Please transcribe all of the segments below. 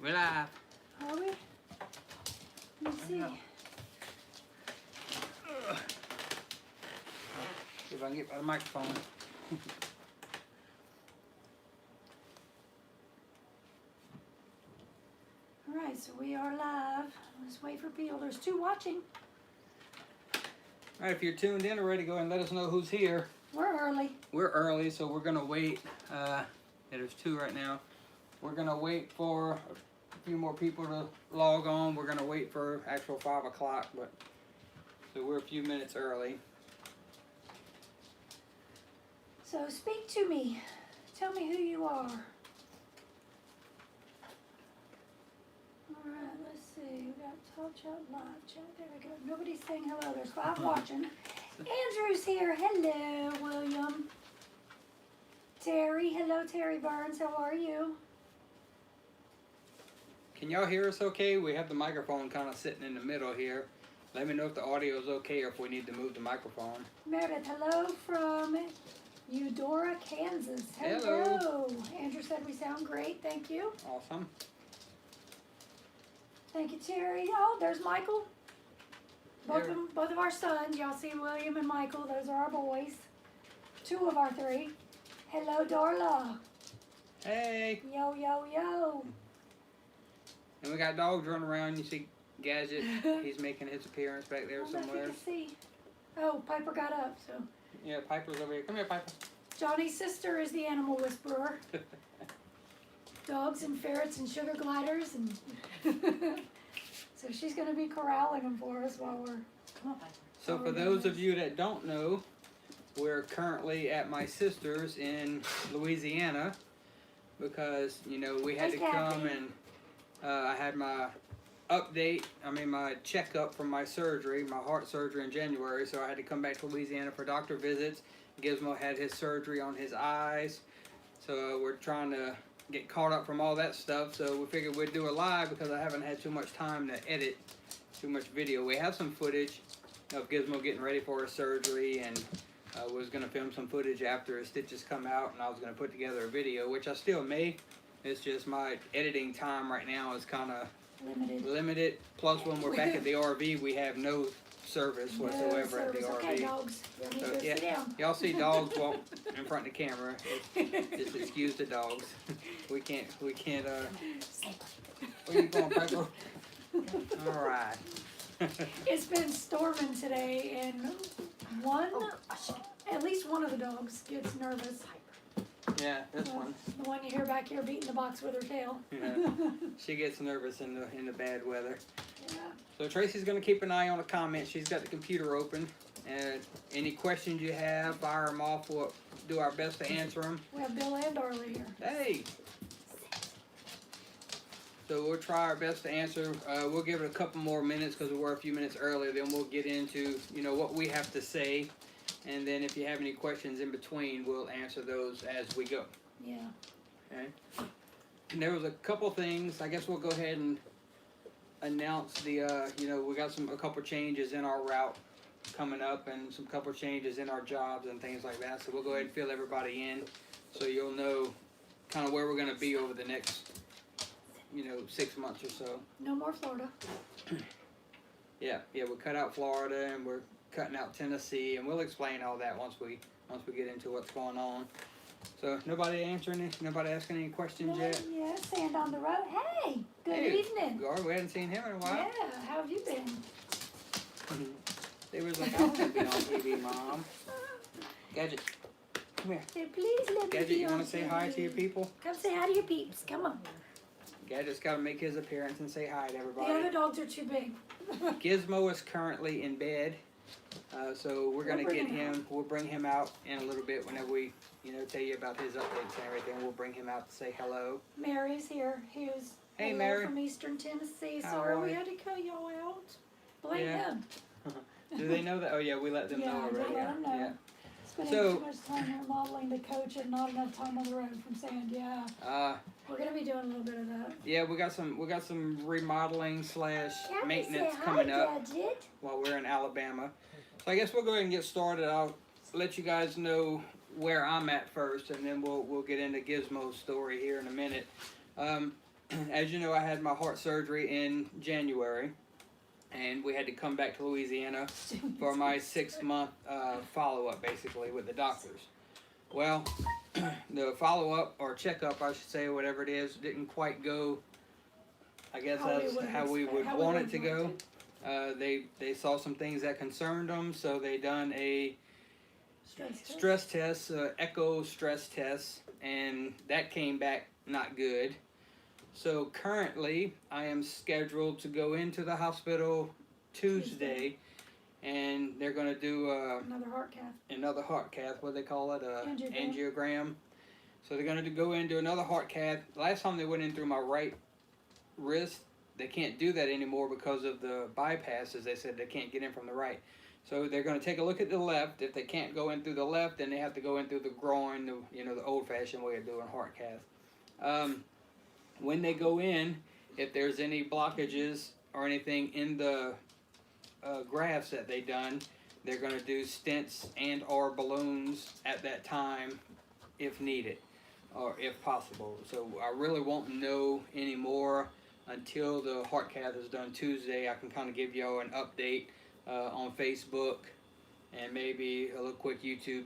We're live. Are we? Let me see. See if I can get by the microphone. Alright, so we are live. Let's wait for people. There's 2 watching. Alright, if you're tuned in already, go ahead and let us know who's here. We're early. We're early, so we're gonna wait. Yeah, there's 2 right now. We're gonna wait for a few more people to log on. We're gonna wait for actual 5 o'clock, but so we're a few minutes early. So speak to me. Tell me who you are. Alright, let's see. We got talk chat, live chat. There we go. Nobody's saying hello. There's 5 watching. Andrew's here. Hello, William. Terry. Hello, Terry Burns. How are you? Can y'all hear us okay? We have the microphone kind of sitting in the middle here. Let me know if the audio is okay or if we need to move the microphone. Meredith, hello from Eudora, Kansas. Hello. Andrew said we sound great. Thank you. Awesome. Thank you, Terry. Oh, there's Michael. Both of our sons. Y'all see William and Michael. Those are our boys. 2 of our 3. Hello, Darla. Hey. Yo, yo, yo. And we got dogs running around. You see Gadget. He's making his appearance back there I don't know somewhere. if you can see. Oh, Piper got up, so. Yeah, Piper's over here. Come here, Piper. Johnny's sister is the animal whisperer. Dogs and ferrets and sugar gliders and so she's going to be corralling them for us while we're. Come on, Piper. So for those of you that don't know, we're currently at my sister's in Louisiana because, you know, we had to come and I had my my checkup from my surgery, my heart surgery in January, so I had to come back to Louisiana for doctor visits. Gizmo had his surgery on his eyes, so we're trying to get caught up from all that stuff, so we figured we'd do a live because I haven't had too much time to edit too much video. We have some footage of Gizmo getting ready for his surgery, and we was going to film some footage after his stitches come out, and I was going to put together a video, which I still may. It's just my editing time right now is kind of limited. Plus, when we're back at the RV, we have no service whatsoever at the RV. Okay, dogs. So, yeah, y'all see dogs walk in front of the camera. Just excuse the dogs. We can't. Where you going, Piper? All right. It's been storming today, and at least one of the dogs gets nervous. Yeah, this one. The one you hear back here beating the box with her tail. Yeah, she gets nervous in the bad weather. Yeah. So Tracy's going to keep an eye on the comments. She's got the computer open. And any questions you have, fire them off. We'll do our best to answer them. We have Bill and Darla here. Hey! So we'll try our best to answer. We'll give it a couple more minutes because we're a few minutes earlier. Then we'll get into, you know, what we have to say. And then if you have any questions in between, we'll answer those as we go. Yeah. Okay. And there was a couple things. I guess we'll go ahead and announce the, you know, we got a couple changes in our route coming up and some couple changes in our jobs and things like that. So we'll go ahead and fill everybody in so you'll know kind of where we're going to be over the next, you know, 6 months or so. No more Florida. Yeah, we cut out Florida and we're cutting out Tennessee, and we'll explain all that once we get into what's going on. So nobody asking any questions yet? Yeah, sand on the road. Hey, good evening. Gar, we hadn't seen him in a while. Yeah, how have you been? They was like, I want to be on TV, Mom. Gadget, come here. Say, please let me Gadget, be you on want to say hi to your people? Come say hi to your peeps. Come on. Gadget's got to make his appearance and say hi to everybody. The other dogs are too big. Gizmo is currently in bed. So we're going to get him, we'll bring him out in a little bit whenever we, you know, tell you about his updates and everything. We'll bring him out to say hello. Mary's here. Who's hey, Mary. From Eastern Tennessee. How Sorry are we you? had to cut y'all out. Blame them. Do they know that? Oh, yeah, we let them know already. Yeah, let them know. Yeah. Spending too much time here modeling the coach and not enough time on the road from sand. Yeah. We're gonna be doing a little bit of that. Yeah, we got some remodeling / maintenance hi, coming up Gadget. while we're in Alabama. So I guess we'll go ahead and get started. I'll let you guys know where I'm at first, and then we'll get into Gizmo's story here in a minute. as you know, I had my heart surgery in January, and we had to come back to Louisiana for my 6-month follow-up, basically, with the doctors. Well, the follow-up, or checkup, I should say, whatever it is, didn't quite go, I guess, how we would want it to go. They saw some things that concerned them, so they done a stress test, echo stress test, and that came back not good. So currently, I am scheduled to go into the hospital Tuesday, and they're going to do another heart cath, what they call it, angiogram. So they're going to go in, do another heart cath. Last time they went in through my right wrist, they can't do that anymore because of the bypasses. They said they can't get in from the right. So they're going to take a look at the left. If they can't go in through the left, then they have to go in through the groin, the old-fashioned way of doing heart cath. When they go in, if there's any blockages or anything in the grafts that they done, they're going to do stents and or balloons at that time if needed or if possible. So I really won't know anymore until the heart cath is done Tuesday. I can kind of give y'all an update on Facebook and maybe a little quick YouTube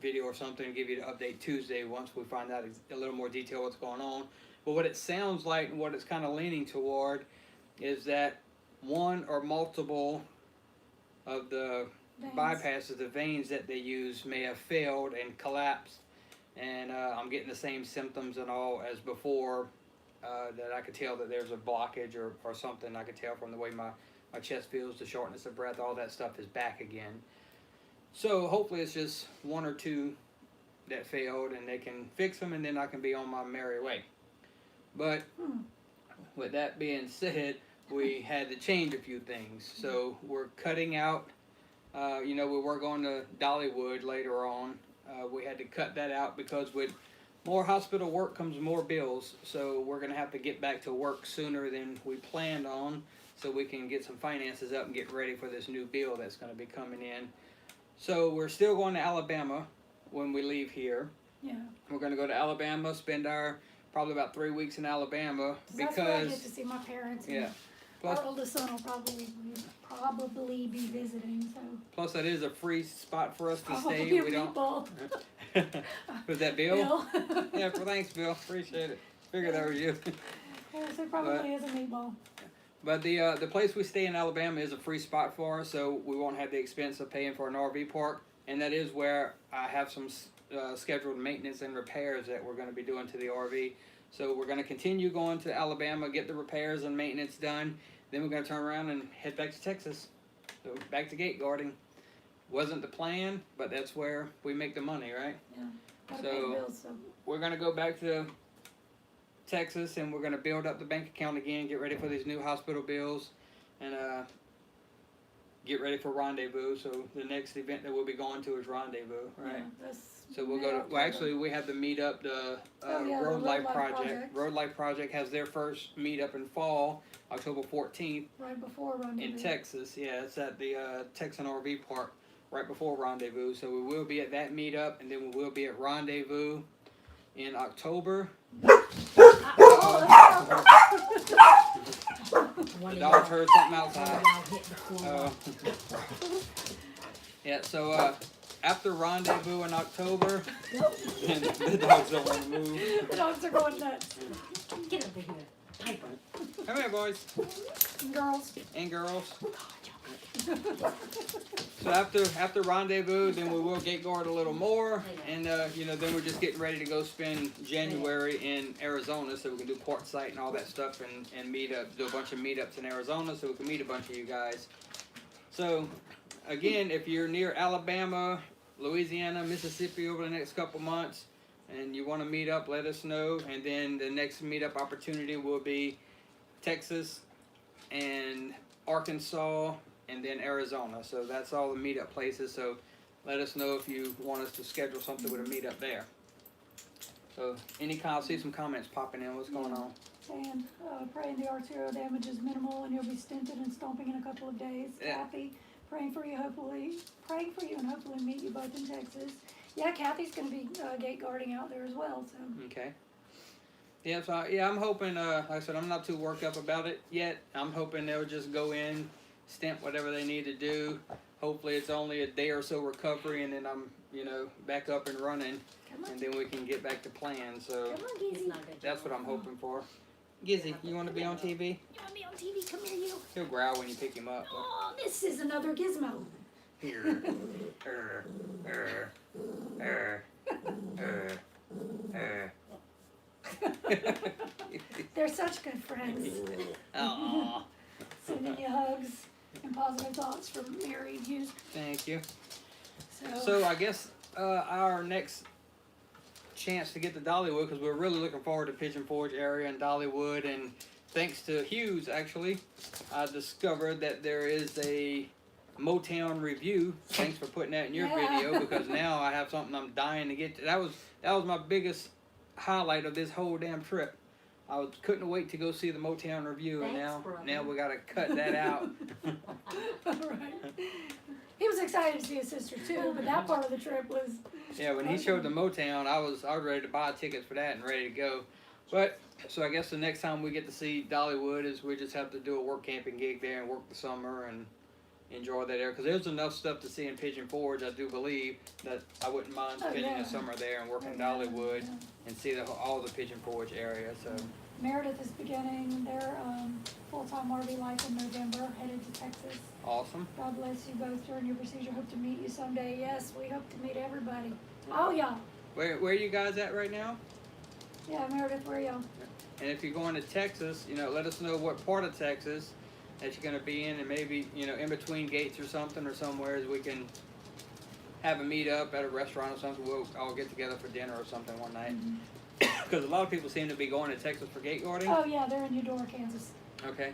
video or something to give you the update Tuesday once we find out a little more detail what's going on. But what it sounds like and what it's kind of leaning toward is that one or multiple of the bypasses, the veins that they use, may have failed and collapsed, and I'm getting the same symptoms and all as before, that I could tell that there's a blockage or something. I could tell from the way my chest feels, the shortness of breath, all that stuff is back again. So hopefully it's just one or two that failed and they can fix them, and then I can be on my merry way. But with that being said, we had to change a few things. So we're cutting out, we were going to Dollywood later on. We had to cut that out because with more hospital work comes more bills. So we're going to have to get back to work sooner than we planned on so we can get some finances up and get ready for this new bill that's going to be coming in. So we're still going to Alabama when we leave here. Yeah. We're going to go to Alabama, spend probably about 3 weeks in Alabama because that's where I get to see my parents. Yeah. Plus, our oldest son will probably be visiting. So. Plus, that is a free spot for us to stay. We don't. Was that Bill? Yeah. Thanks, Bill. Appreciate it. Figured that was you. Yes, it probably is a meatball. But the place we stay in Alabama is a free spot for us, so we won't have the expense of paying for an RV park. And that is where I have some scheduled maintenance and repairs that we're going to be doing to the RV. So we're going to continue going to Alabama, get the repairs and maintenance done. Then we're going to turn around and head back to Texas. So back to gate guarding. Wasn't the plan, but that's where we make the money, right? Yeah. Gotta pay the bills, so. We're going to go back to Texas, and we're going to build up the bank account again, get ready for these new hospital bills, and get ready for Rendezvous. So the next event that we'll be going to is Rendezvous, right? Yeah, so we'll go to, actually we have the meetup, the Road Life Project. Road Life Project has their first meetup in fall, October 14th. Right before Rendezvous. In Texas, yeah, it's at the Texan RV Park right before Rendezvous. So we will be at that meetup, and then we will be at Rendezvous in October. The dogs heard something outside. Yeah, so after Rendezvous in October, and the dogs don't want to move. The dogs are going nuts. Get over here, Piper. Come here, boys. And girls. And girls. So after Rendezvous, then we will gate guard a little more, and then we're just getting ready to go spend January in Arizona, so we can do quartzsite and all that stuff, and meet up, do a bunch of meetups in Arizona, so we can meet a bunch of you guys. So again, if you're near Alabama, Louisiana, Mississippi over the next couple months, and you want to meet up, let us know. And then the next meetup opportunity will be Texas and Arkansas, and then Arizona. So that's all the meetup places. So let us know if you want us to schedule something with a meetup there. So I see some comments popping in. What's going on? And praying the arterial damage is minimal, and you'll be stented and stomping in a couple of days. Yeah. Kathy, praying for you and hopefully meet you both in Texas. Yeah, Kathy's going to be gate guarding out there as well. So. Okay. Yeah, so yeah, I'm hoping. Like I said, I'm not too worked up about it yet. I'm hoping they'll just go in, stamp whatever they need to do. Hopefully, it's only a day or so recovery, and then I'm, back up and running, Come on. and then we can get back to plan. So Come on, It's Gizzy. not good. that's what I'm hoping for. Gizzy, you want to be on TV? You want to be on TV? Come here, you. He'll growl when you pick him up. Oh, this is another Gizmo. Here. They're such good friends. Aw. Sending you hugs and positive thoughts from Mary and Hughes. Thank you. So, So I guess our next chance to get to Dollywood, because we're really looking forward to Pigeon Forge area and Dollywood, and thanks to Hughes, actually, I discovered that there is a Motown review. Thanks for putting that in your Yeah. video, because now I have something I'm dying to get to. That was my biggest highlight of this whole damn trip. I couldn't wait to go see the Motown review, and Thanks, brother. now we gotta cut that out. right. He was excited to see his sister too, but that part of the trip was. Yeah, when he showed the Motown, I was ready to buy tickets for that and ready to go. But so I guess the next time we get to see Dollywood is we just have to do a work camping gig there and work the summer and enjoy that area, because there's enough stuff to see in Pigeon Forge, I do believe, that I wouldn't mind Oh, spending yeah. the summer there and working Yeah, Dollywood yeah. and see all the Pigeon Forge area. So Meredith is beginning their full-time RV life in November, headed to Texas. awesome. God bless you both during your procedure. Hope to meet you someday. Yes, we hope to meet everybody. Oh, yeah. Where are you guys at right now? Yeah, Meredith, where are y'all? And if you're going to Texas, let us know what part of Texas that you're going to be in, and maybe, in between gates or something, or somewhere we can have a meet up at a restaurant or something. We'll all get together for dinner or something one night. Because a lot of people seem to be going to Texas for gate guarding. Oh, yeah, they're in Eudora, Kansas. Okay.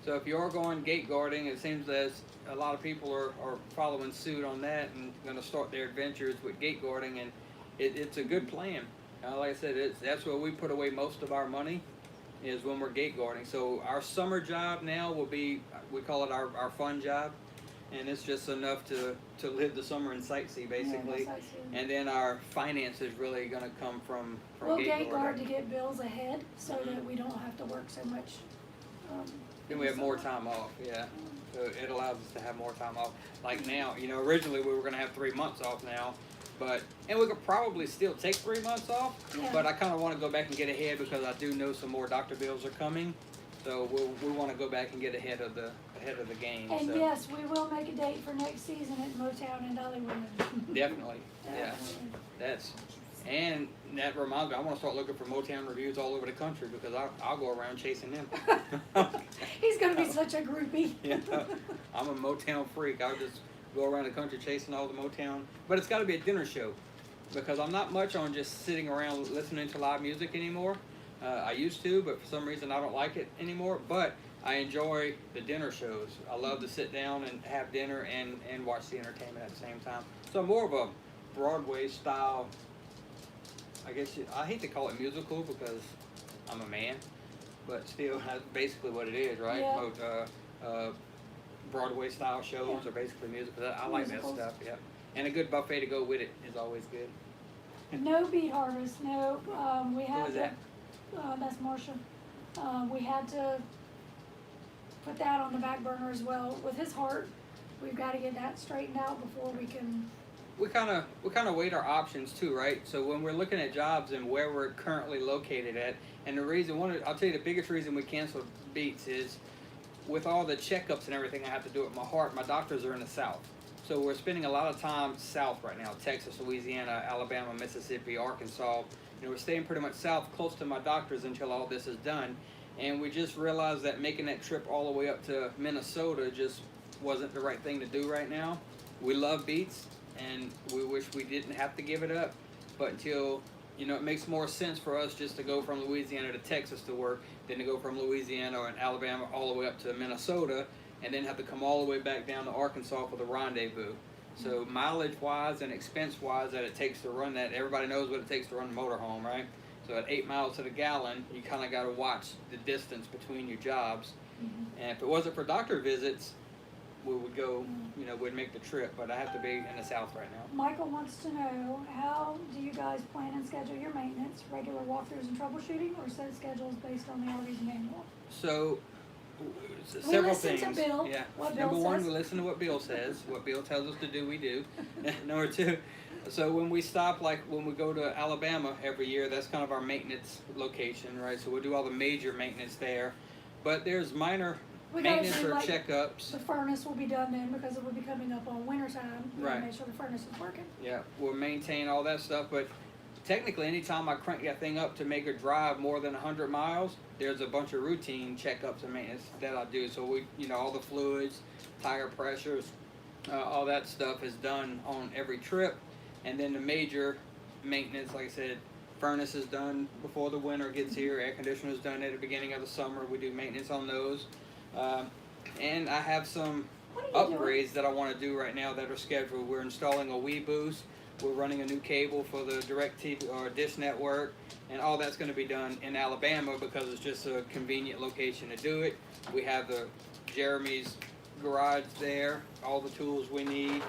So if you're going gate guarding, it seems as a lot of people are following suit on that and going to start their adventures with gate guarding, and it's a good plan. Like I said, that's where we put away most of our money, is when we're gate guarding. So our summer job now will be, we call it our fun job, and it's just enough to live the summer and sightsee, basically. Yeah, that's sightsee. And then our finance is really going to come from We'll gate gate guard guarding. to get bills ahead so that we don't have to work so much. Then we have more time off, yeah. So it allows us to have more time off. Like now, originally we were going to have 3 months off now, and we could probably still take 3 months off, Yeah. but I kind of want to go back and get ahead, because I do know some more doctor bills are coming. So we want to go back and get ahead of the game. And so. yes, we will make a date for next season at Motown and Dollywood. Definitely, yeah. Definitely. And that reminds me, I want to start looking for Motown reviews all over the country, because I'll go around chasing them. He's gonna be such a groupie. Yeah, I'm a Motown freak. I'll just go around the country chasing all the Motown. But it's got to be a dinner show, because I'm not much on just sitting around listening to live music anymore. I used to, but for some reason I don't like it anymore. But I enjoy the dinner shows. I love to sit down and have dinner and watch the entertainment at the same time. So I'm more of a Broadway style, I guess I hate to call it musical, because I'm a man, but still, that's basically what it is, right? Yeah. Broadway style shows Yeah. are basically musical. I like that Musicals. stuff, yeah. And a good buffet to go with it is always good. No beet harvest, no, we Who had is to, that? that's Marcia. We had to put that on the back burner as well. With his heart, we've gotta get that straightened out before we can, We kind of weighed our options too, right? So when we're looking at jobs and where we're currently located at, and the reason, I'll tell you the biggest reason we canceled Beats is, with all the checkups and everything I have to do with my heart, my doctors are in the South. So we're spending a lot of time south right now: Texas, Louisiana, Alabama, Mississippi, Arkansas. We're staying pretty much south, close to my doctors, until all this is done. And we just realized that making that trip all the way up to Minnesota just wasn't the right thing to do right now. We love Beats, and we wish we didn't have to give it up. But until, it makes more sense for us just to go from Louisiana to Texas to work than to go from Louisiana or Alabama all the way up to Minnesota, and then have to come all the way back down to Arkansas for the rendezvous. So mileage-wise and expense-wise that it takes to run that, everybody knows what it takes to run a motorhome, right? So at 8 miles to the gallon, you kind of got to watch the distance between your jobs. And if it wasn't for doctor visits, we would go, we'd make the trip, but I have to be in the south right now. Michael wants to know, how do you guys plan and schedule your maintenance? Regular walkthroughs and troubleshooting, or set schedules based on the RV's manual? So, We several listen things. to Bill, Yeah. what Bill Number one, says. we listen to what Bill says. What Bill tells us to do, we do. Number two, so when we stop, like when we go to Alabama every year, that's kind of our maintenance location, right? So we'll do all the major maintenance there. But there's minor We gotta maintenance do, or like, checkups. The furnace will be done then, because it will be coming up on winter time. We gotta Right. make sure the furnace is working. Yeah, we'll maintain all that stuff, but technically anytime I crank that thing up to make it drive more than 100 miles, there's a bunch of routine checkups and maintenance that I do. So we, all the fluids, tire pressures, all that stuff is done on every trip. And then the major maintenance, like I said, furnace is done before the winter gets here, air conditioner is done at the beginning of the summer. We do maintenance on those. And I have some What are you upgrades that I want to do right now that are scheduled. We're installing a Wii Boost. We're running a new cable for the DirecTV or Dish Network, and all that's going to be done in Alabama because it's just a convenient location to do it. We have the Jeremy's garage there, all the tools we need,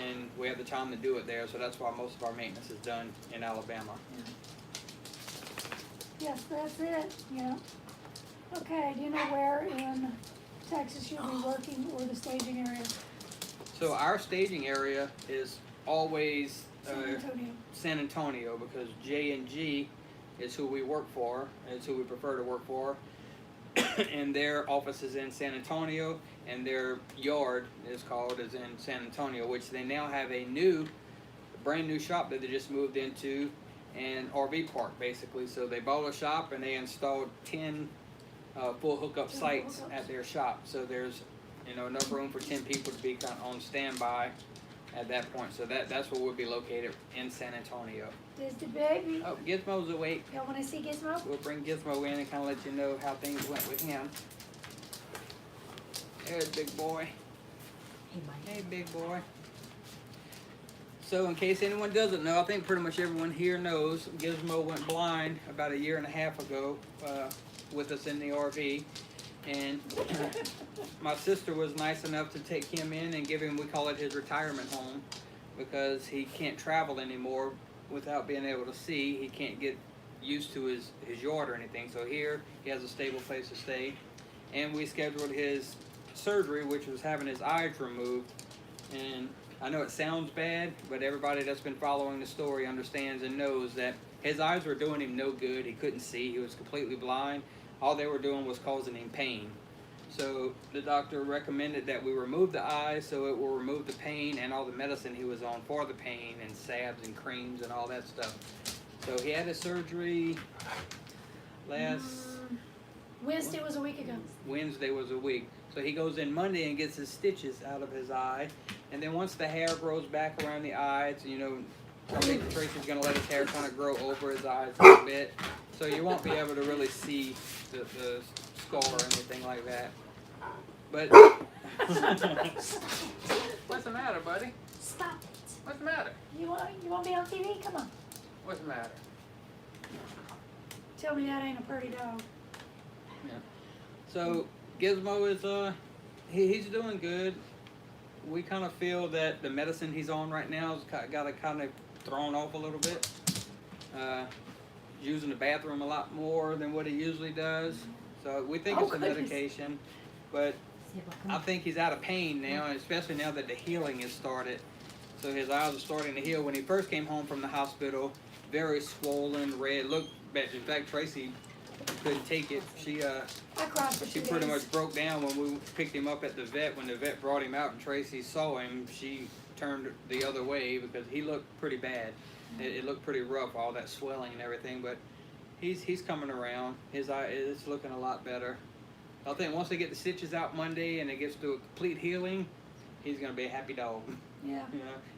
and we have the time to do it there. So that's why most of our maintenance is done in Alabama. Yes, that's it, Okay, do you know where in Texas you'll be working, or the staging area? So our staging area is always San Antonio. San Antonio, because J&G is who we work for, is who we prefer to work for. And their office is in San Antonio, and their yard is in San Antonio, which they now have a brand new shop that they just moved into, and RV park basically. So they bought a shop and they installed 10 full hookup sites at their shop. So there's enough room for 10 people to be kind of on standby at that point. So that's where we'll be located, in San Antonio. There's the baby. Oh, Gizmo's awake. Y'all wanna see Gizmo? We'll bring Gizmo in and kind of let you know how things went with him. There's big boy. Hey, Mike. Hey, big boy. So in case anyone doesn't know, I think pretty much everyone here knows, Gizmo went blind about 1.5 years ago with us in the RV. And my sister was nice enough to take him in and give him, we call it his retirement home, because he can't travel anymore without being able to see. He can't get used to his yard or anything. So here he has a stable place to stay. And we scheduled his surgery, which was having his eyes removed. And I know it sounds bad, but everybody that's been following the story understands and knows that his eyes were doing him no good. He couldn't see. He was completely blind. All they were doing was causing him pain. So the doctor recommended that we remove the eyes so it will remove the pain and all the medicine he was on for the pain, and salves and creams and all that stuff. So he had his surgery last Wednesday was a week ago. Wednesday was a week. So he goes in Monday and gets his stitches out of his eye. And then once the hair grows back around the eyes, I think Tracy's going to let his hair kind of grow over his eyes a little bit. So you won't be able to really see the skull or anything like that. But what's the matter, buddy? Stop it. What's the matter? You want to be on TV? Come on. What's the matter? Tell me that ain't a pretty dog. Yeah. So Gizmo is he's doing good. We kind of feel that the medicine he's on right now has got to kind of thrown off a little bit. Using the bathroom a lot more than what he usually does. So we think it's a medication, but I think he's out of pain now, and especially now that the healing has started. So his eyes are starting to heal. When he first came home from the hospital, very swollen, red. Look, in fact, Tracy couldn't take it. She I cried for 2 she days. pretty much broke down when we picked him up at the vet. When the vet brought him out and Tracy saw him, she turned the other way because he looked pretty bad. It looked pretty rough, all that swelling and everything, but he's coming around. His eye is looking a lot better. I think once they get the stitches out Monday and it gets to a complete healing, he's going to be a happy dog. Yeah.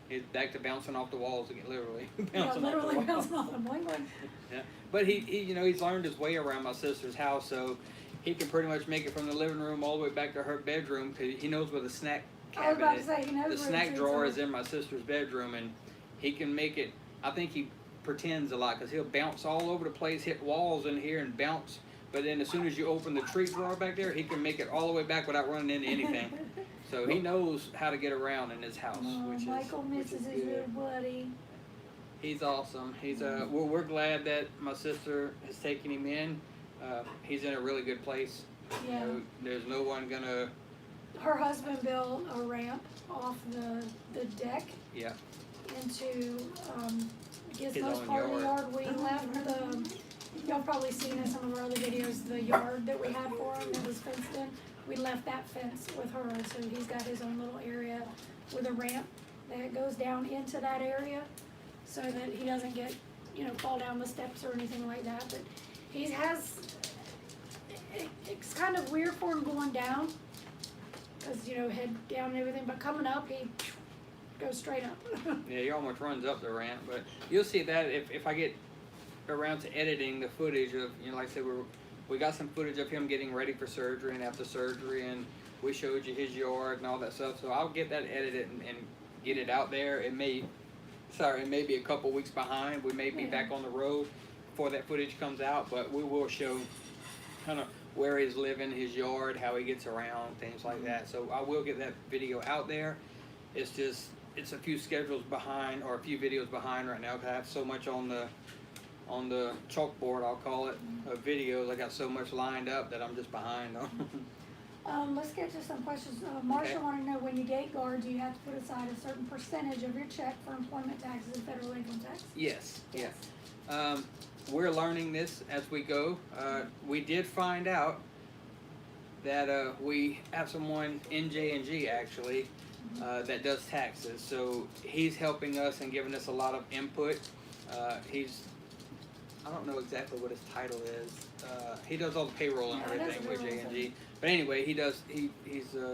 He's back to bouncing off the walls again, literally. Literally bouncing off the bling bling. Yeah, but he he's learned his way around my sister's house, so he can pretty much make it from the living room all the way back to her bedroom, because he knows where the snack I was about to cabinet, say, he knows the where snack treats drawer are. is in my sister's bedroom, and he can make it. I think he pretends a lot because he'll bounce all over the place, hit walls in here and bounce. But then as soon as you open the treat drawer back there, he can make it all the way back without running into anything. So he knows how to get around in his house, Michael misses his little buddy. He's awesome. He's we're glad that my sister has taken him in. He's in a really good place. Yeah. You know, there's no one gonna. Her husband built a ramp off the deck. Yeah. Into Gizmo's part of the yard. We left y'all probably seen in some of our other videos the yard that we had for him that was fenced in. We left that fence with her, so he's got his own little area with a ramp that goes down into that area, so that he doesn't get, fall down the steps or anything like that. But it's kind of weird for him going down, because head down and everything, but coming up he goes straight up. Yeah, he almost runs up the ramp, but you'll see that if I get around to editing the footage of, like I said, we got some footage of him getting ready for surgery and after surgery, and we showed you his yard and all that stuff. So I'll get that edited and get it out there. It may be a couple weeks behind. We may be back on the road before that footage comes out, but we will show kind of where he's living, his yard, how he gets around, things like that. So I will get that video out there. It's a few schedules behind, or a few videos behind right now, because I have so much on the chalkboard, I'll call it, of videos. I got so much lined up that I'm just behind on. Let's get to some questions. Marsha wanted to know, when you gate guard, do you have to put aside a certain percentage of your check for employment taxes and federal income tax? Yes. We're learning this as we go. We did find out that we have someone in J&G actually that does taxes. So he's helping us and giving us a lot of input. I don't know exactly what his title is. He does all the payroll and everything with J&G. But anyway, he's a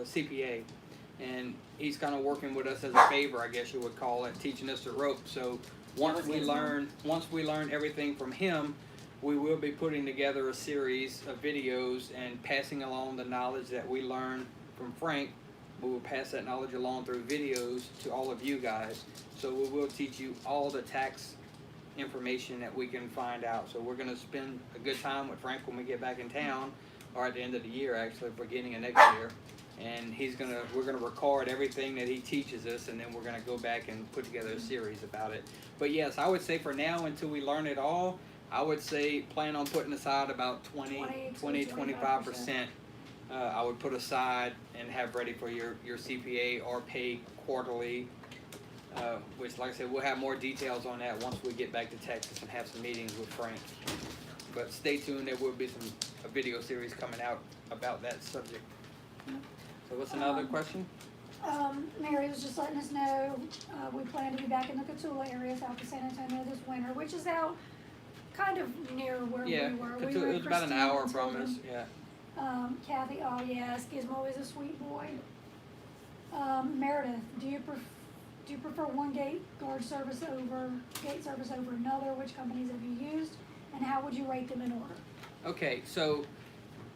CPA, and he's kind of working with us as a favor, I guess you would call it, teaching us the ropes. So once we learn everything from him, we will be putting together a series of videos and passing along the knowledge that we learned from Frank. We will pass that knowledge along through videos to all of you guys. So we will teach you all the tax information that we can find out. So we're going to spend a good time with Frank when we get back in town, or at the end of the year, actually, beginning of next year. And we're gonna record everything that he teaches us, and then we're gonna go back and put together a series about it. But yes, I would say for now, until we learn it all, I would say plan on putting aside about 25%. I would put aside and have ready for your CPA or pay quarterly. Which, like I said, we'll have more details on that once we get back to Texas and have some meetings with Frank. But stay tuned, there will be a video series coming out about that subject. So what's another question? Mary was just letting us know we plan to be back in the Cotulla area south of San Antonio this winter, which is out kind of near where we were. It was about an hour from us, Kathy, oh yes, Gizmo is a sweet boy. Meredith, do you prefer one gate service over another? Which companies have you used, and how would you rate them in order? Okay, so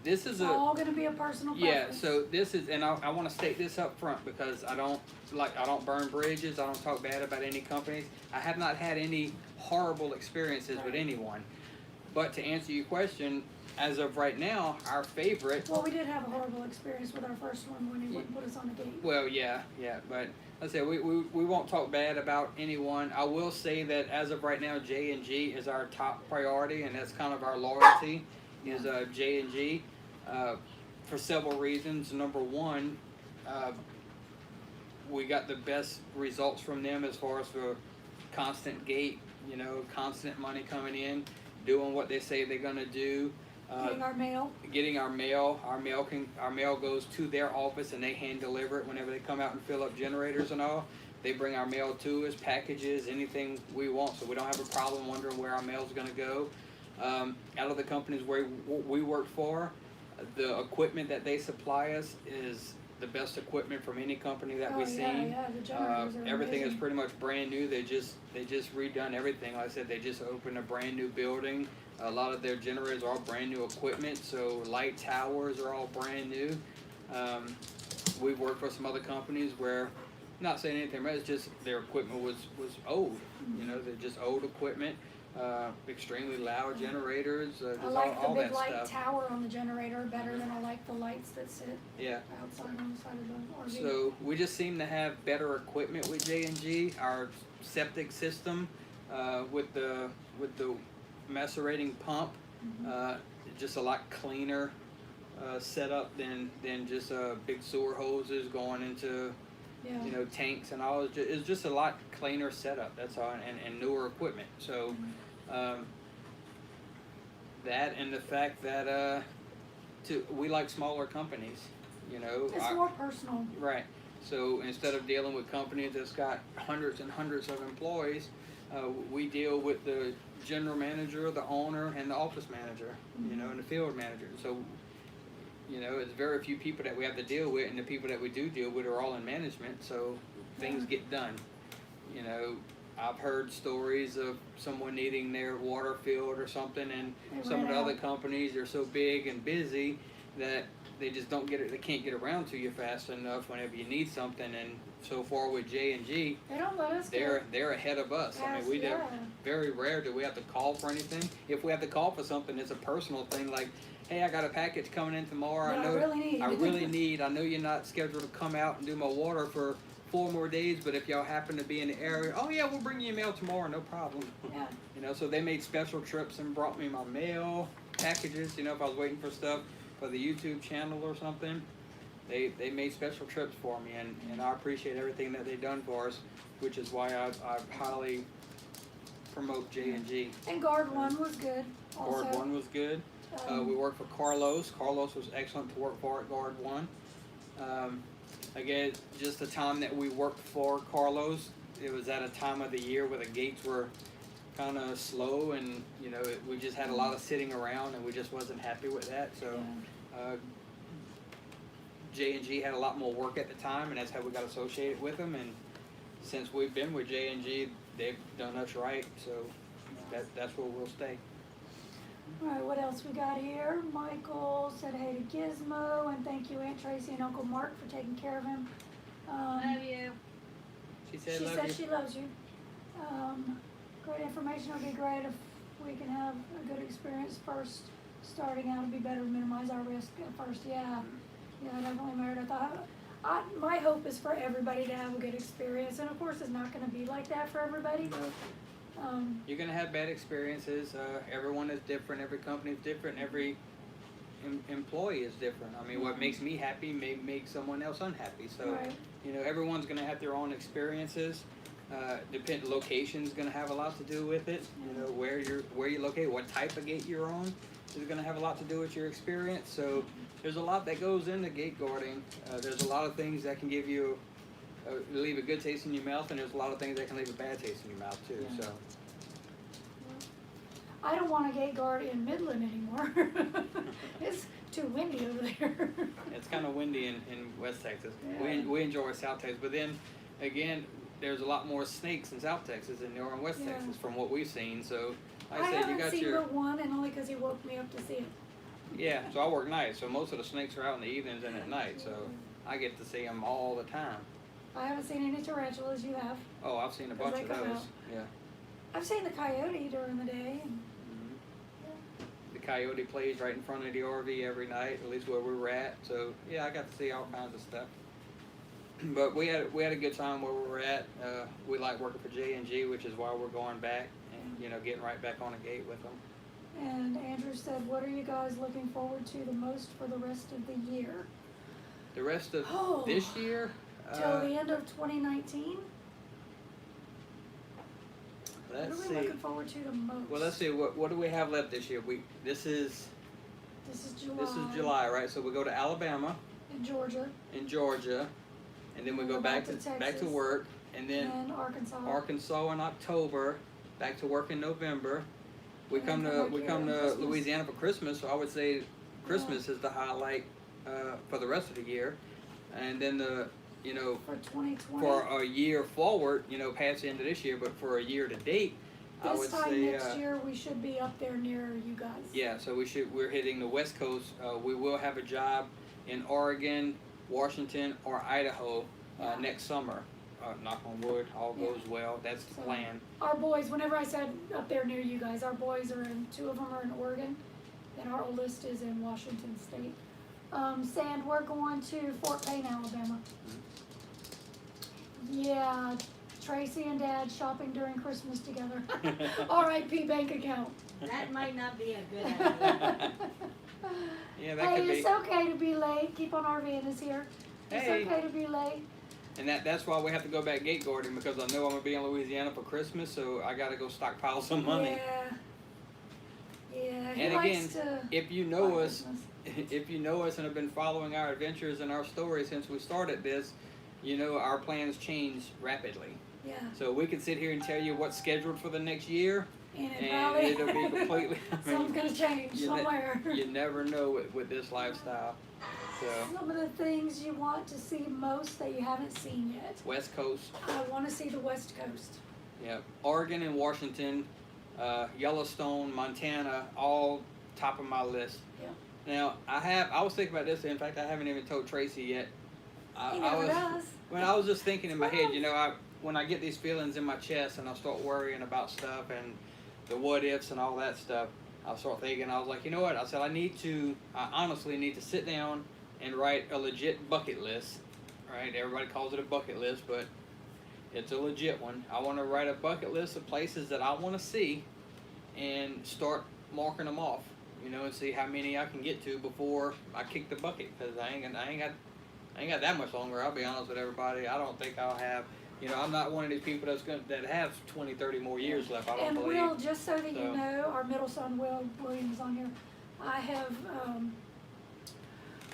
this is all going to be a personal preference. Yeah, so this is, and I want to state this up front because I don't burn bridges. I don't talk bad about any companies. I have not had any horrible experiences with anyone. But to answer your question, as of right now, our favorite. Well, we did have a horrible experience with our first one when he wouldn't put us on the gate. Well, yeah, but like I said, we won't talk bad about anyone. I will say that as of right now, J&G is our top priority, and that's kind of our loyalty is J&G for several reasons. Number one, we got the best results from them as far as for constant gate, constant money coming in, doing what they say they're gonna do. Getting our mail. Our mail goes to their office and they hand deliver it whenever they come out and fill up generators and all. They bring our mail to us, packages, anything we want, so we don't have a problem wondering where our mail's going to go. Out of the companies where we work for, the equipment that they supply us is the best equipment from any company that we've seen. Yeah, the generators are everything amazing. is pretty much brand new. They just redone everything. Like I said, they just opened a brand new building. A lot of their generators are all brand new equipment, so light towers are all brand new. We've worked for some other companies where, not saying anything, but it's just their equipment was old. They're just old equipment. extremely loud generators, I just like all the big that light stuff. tower on the generator better than I like the lights that sit Yeah. outside on the side of the RV. So we just seem to have better equipment with J&G. Our septic system, with the macerating pump, just a lot cleaner setup than just big sewer hoses going into tanks and all. It's just a lot cleaner setup. That's all, and newer equipment. So that and the fact that we like smaller companies. It's more personal. Right. So instead of dealing with companies that's got hundreds and hundreds of employees, we deal with the general manager, the owner, and the office manager, and the field manager. So, it's very few people that we have to deal with, and the people that we do deal with are all in management, so things get done. I've heard stories of someone needing their water filled or something, and some of the other companies are so big and busy that they just don't get it. They can't get around to you fast enough whenever you need something. And so far with J&G, they don't let us. They're ahead of us. I mean, very rare do we have to call for anything. If we have to call for something, it's a personal thing. Like, hey, I got a package coming in tomorrow. I really need. I know you're not scheduled to come out and do my water for 4 more days, but if y'all happen to be in the area, oh yeah, we'll bring you your mail tomorrow, no problem. Yeah. So they made special trips and brought me my mail packages. If I was waiting for stuff for the YouTube channel or something, they made special trips for me, and I appreciate everything that they've done for us, which is why I highly promote J&G. And Guard 1 was good also. Guard 1 was good. We worked for Carlos. Carlos was excellent to work for at Guard 1. Again, just the time that we worked for Carlos, it was at a time of the year where the gates were kind of slow, and we just had a lot of sitting around, and we just wasn't happy with that. So J&G had a lot more work at the time, and that's how we got associated with them. And since we've been with J&G, they've done us right. So that's where we'll stay. All right, what else we got here? Michael said hey to Gizmo, and thank you Aunt Tracy and Uncle Mark for taking care of him. Love you. She said she loves you. Great information. It'll be great if we can have a good experience first. Starting out, it'd be better to minimize our risk at first. Yeah, definitely, Meredith. My hope is for everybody to have a good experience, and of course, it's not going to be like that for everybody. No. You're going to have bad experiences. Everyone is different. Every company is different. Every employee is different. I mean, what makes me happy may make someone else unhappy. So, everyone's going to have their own experiences. Location's going to have a lot to do with it. Where you're located, what type of gate you're on is going to have a lot to do with your experience. So, there's a lot that goes into gate guarding. There's a lot of things that can give you leave a good taste in your mouth, and there's a lot of things that can leave a bad taste in your mouth too. So I don't want a gate guard in Midland anymore. It's too windy over there. It's kind of windy in West Texas. Yeah. We enjoy South Texas, but then again, there's a lot more snakes in South Texas than there are in West Texas from what we've seen. So like I said, you got seen but one, and only because he woke me up to see it. Yeah, so I work nights, so most of the snakes are out in the evenings and at night, so I get to see them all the time. I haven't seen any tarantulas. You have? Oh, I've seen a bunch of those. Yeah. I've seen the coyote during the day. And, The coyote plays right in front of the RV every night, at least where we were at. So yeah, I got to see all kinds of stuff. But we had a good time where we were at. We like working for J&G, which is why we're going back and getting right back on the gate with them. And Andrew said, "What are you guys looking forward to the most for the rest of the year?" The rest of this year. Till the end of 2019? Let's what are we see. looking forward to the most? Well, let's see. What do we have left this year? This is July. This is July, right? So we go to Alabama. In Georgia. And then we go back to work, and then Arkansas in October, back to work in November. We come to Louisiana for Christmas, so I would say Christmas is the highlight for the rest of the year, and then for 2020 for a year forward, past the end of this year, but for a year to date, I would say next year we should be up there near you guys. Yeah, so we're hitting the West Coast. We will have a job in Oregon, Washington, or Idaho next summer. knock on wood, all goes well. That's the So, plan. Our boys, whenever I said up there near you guys, our boys are in, 2 of them are in Oregon, and our oldest is in Washington State. Sand, we're going to Fort Payne, Alabama. Yeah, Tracy and Dad shopping during Christmas together. R.I.P. bank account. That might not be a good idea. Yeah, that Hey, could be. it's okay to be late. Keep on RVing us here. It's Hey. okay to be late. And that's why we have to go back gate guarding, because I know I'm gonna be in Louisiana for Christmas, so I gotta go stockpile some money. Yeah. Yeah, he And likes again, to if you know buy us, Christmas. if you know us and have been following our adventures and our stories since we started this, you know our plans change rapidly. Yeah. So we could sit here and tell you what's scheduled for the next year, And it and probably it'll be completely. something's gonna change you ne- somewhere. You never know with this lifestyle. So Some of the things you want to see most that you haven't seen yet. West Coast, I want to see the West Coast. yeah, Oregon and Washington, Yellowstone, Montana, all top of my list. Yeah. Now I was thinking about this. In fact, I haven't even told Tracy yet. He I never was does. when I was just thinking in my head, Surprise. you know, when I get these feelings in my chest and I start worrying about stuff and the what ifs and all that stuff, I start thinking. I was like, you know what? I said I honestly need to sit down and write a legit bucket list. Right? Everybody calls it a bucket list, but it's a legit one. I want to write a bucket list of places that I want to see and start marking them off. You know, and see how many I can get to before I kick the bucket, because I ain't got that much longer. I'll be honest with everybody. I don't think I'll have. You know, I'm not one of these people that have 20, 30 more years left. I don't And believe. Will, just so that you So. know, our middle son, Will Williams, on here. I have,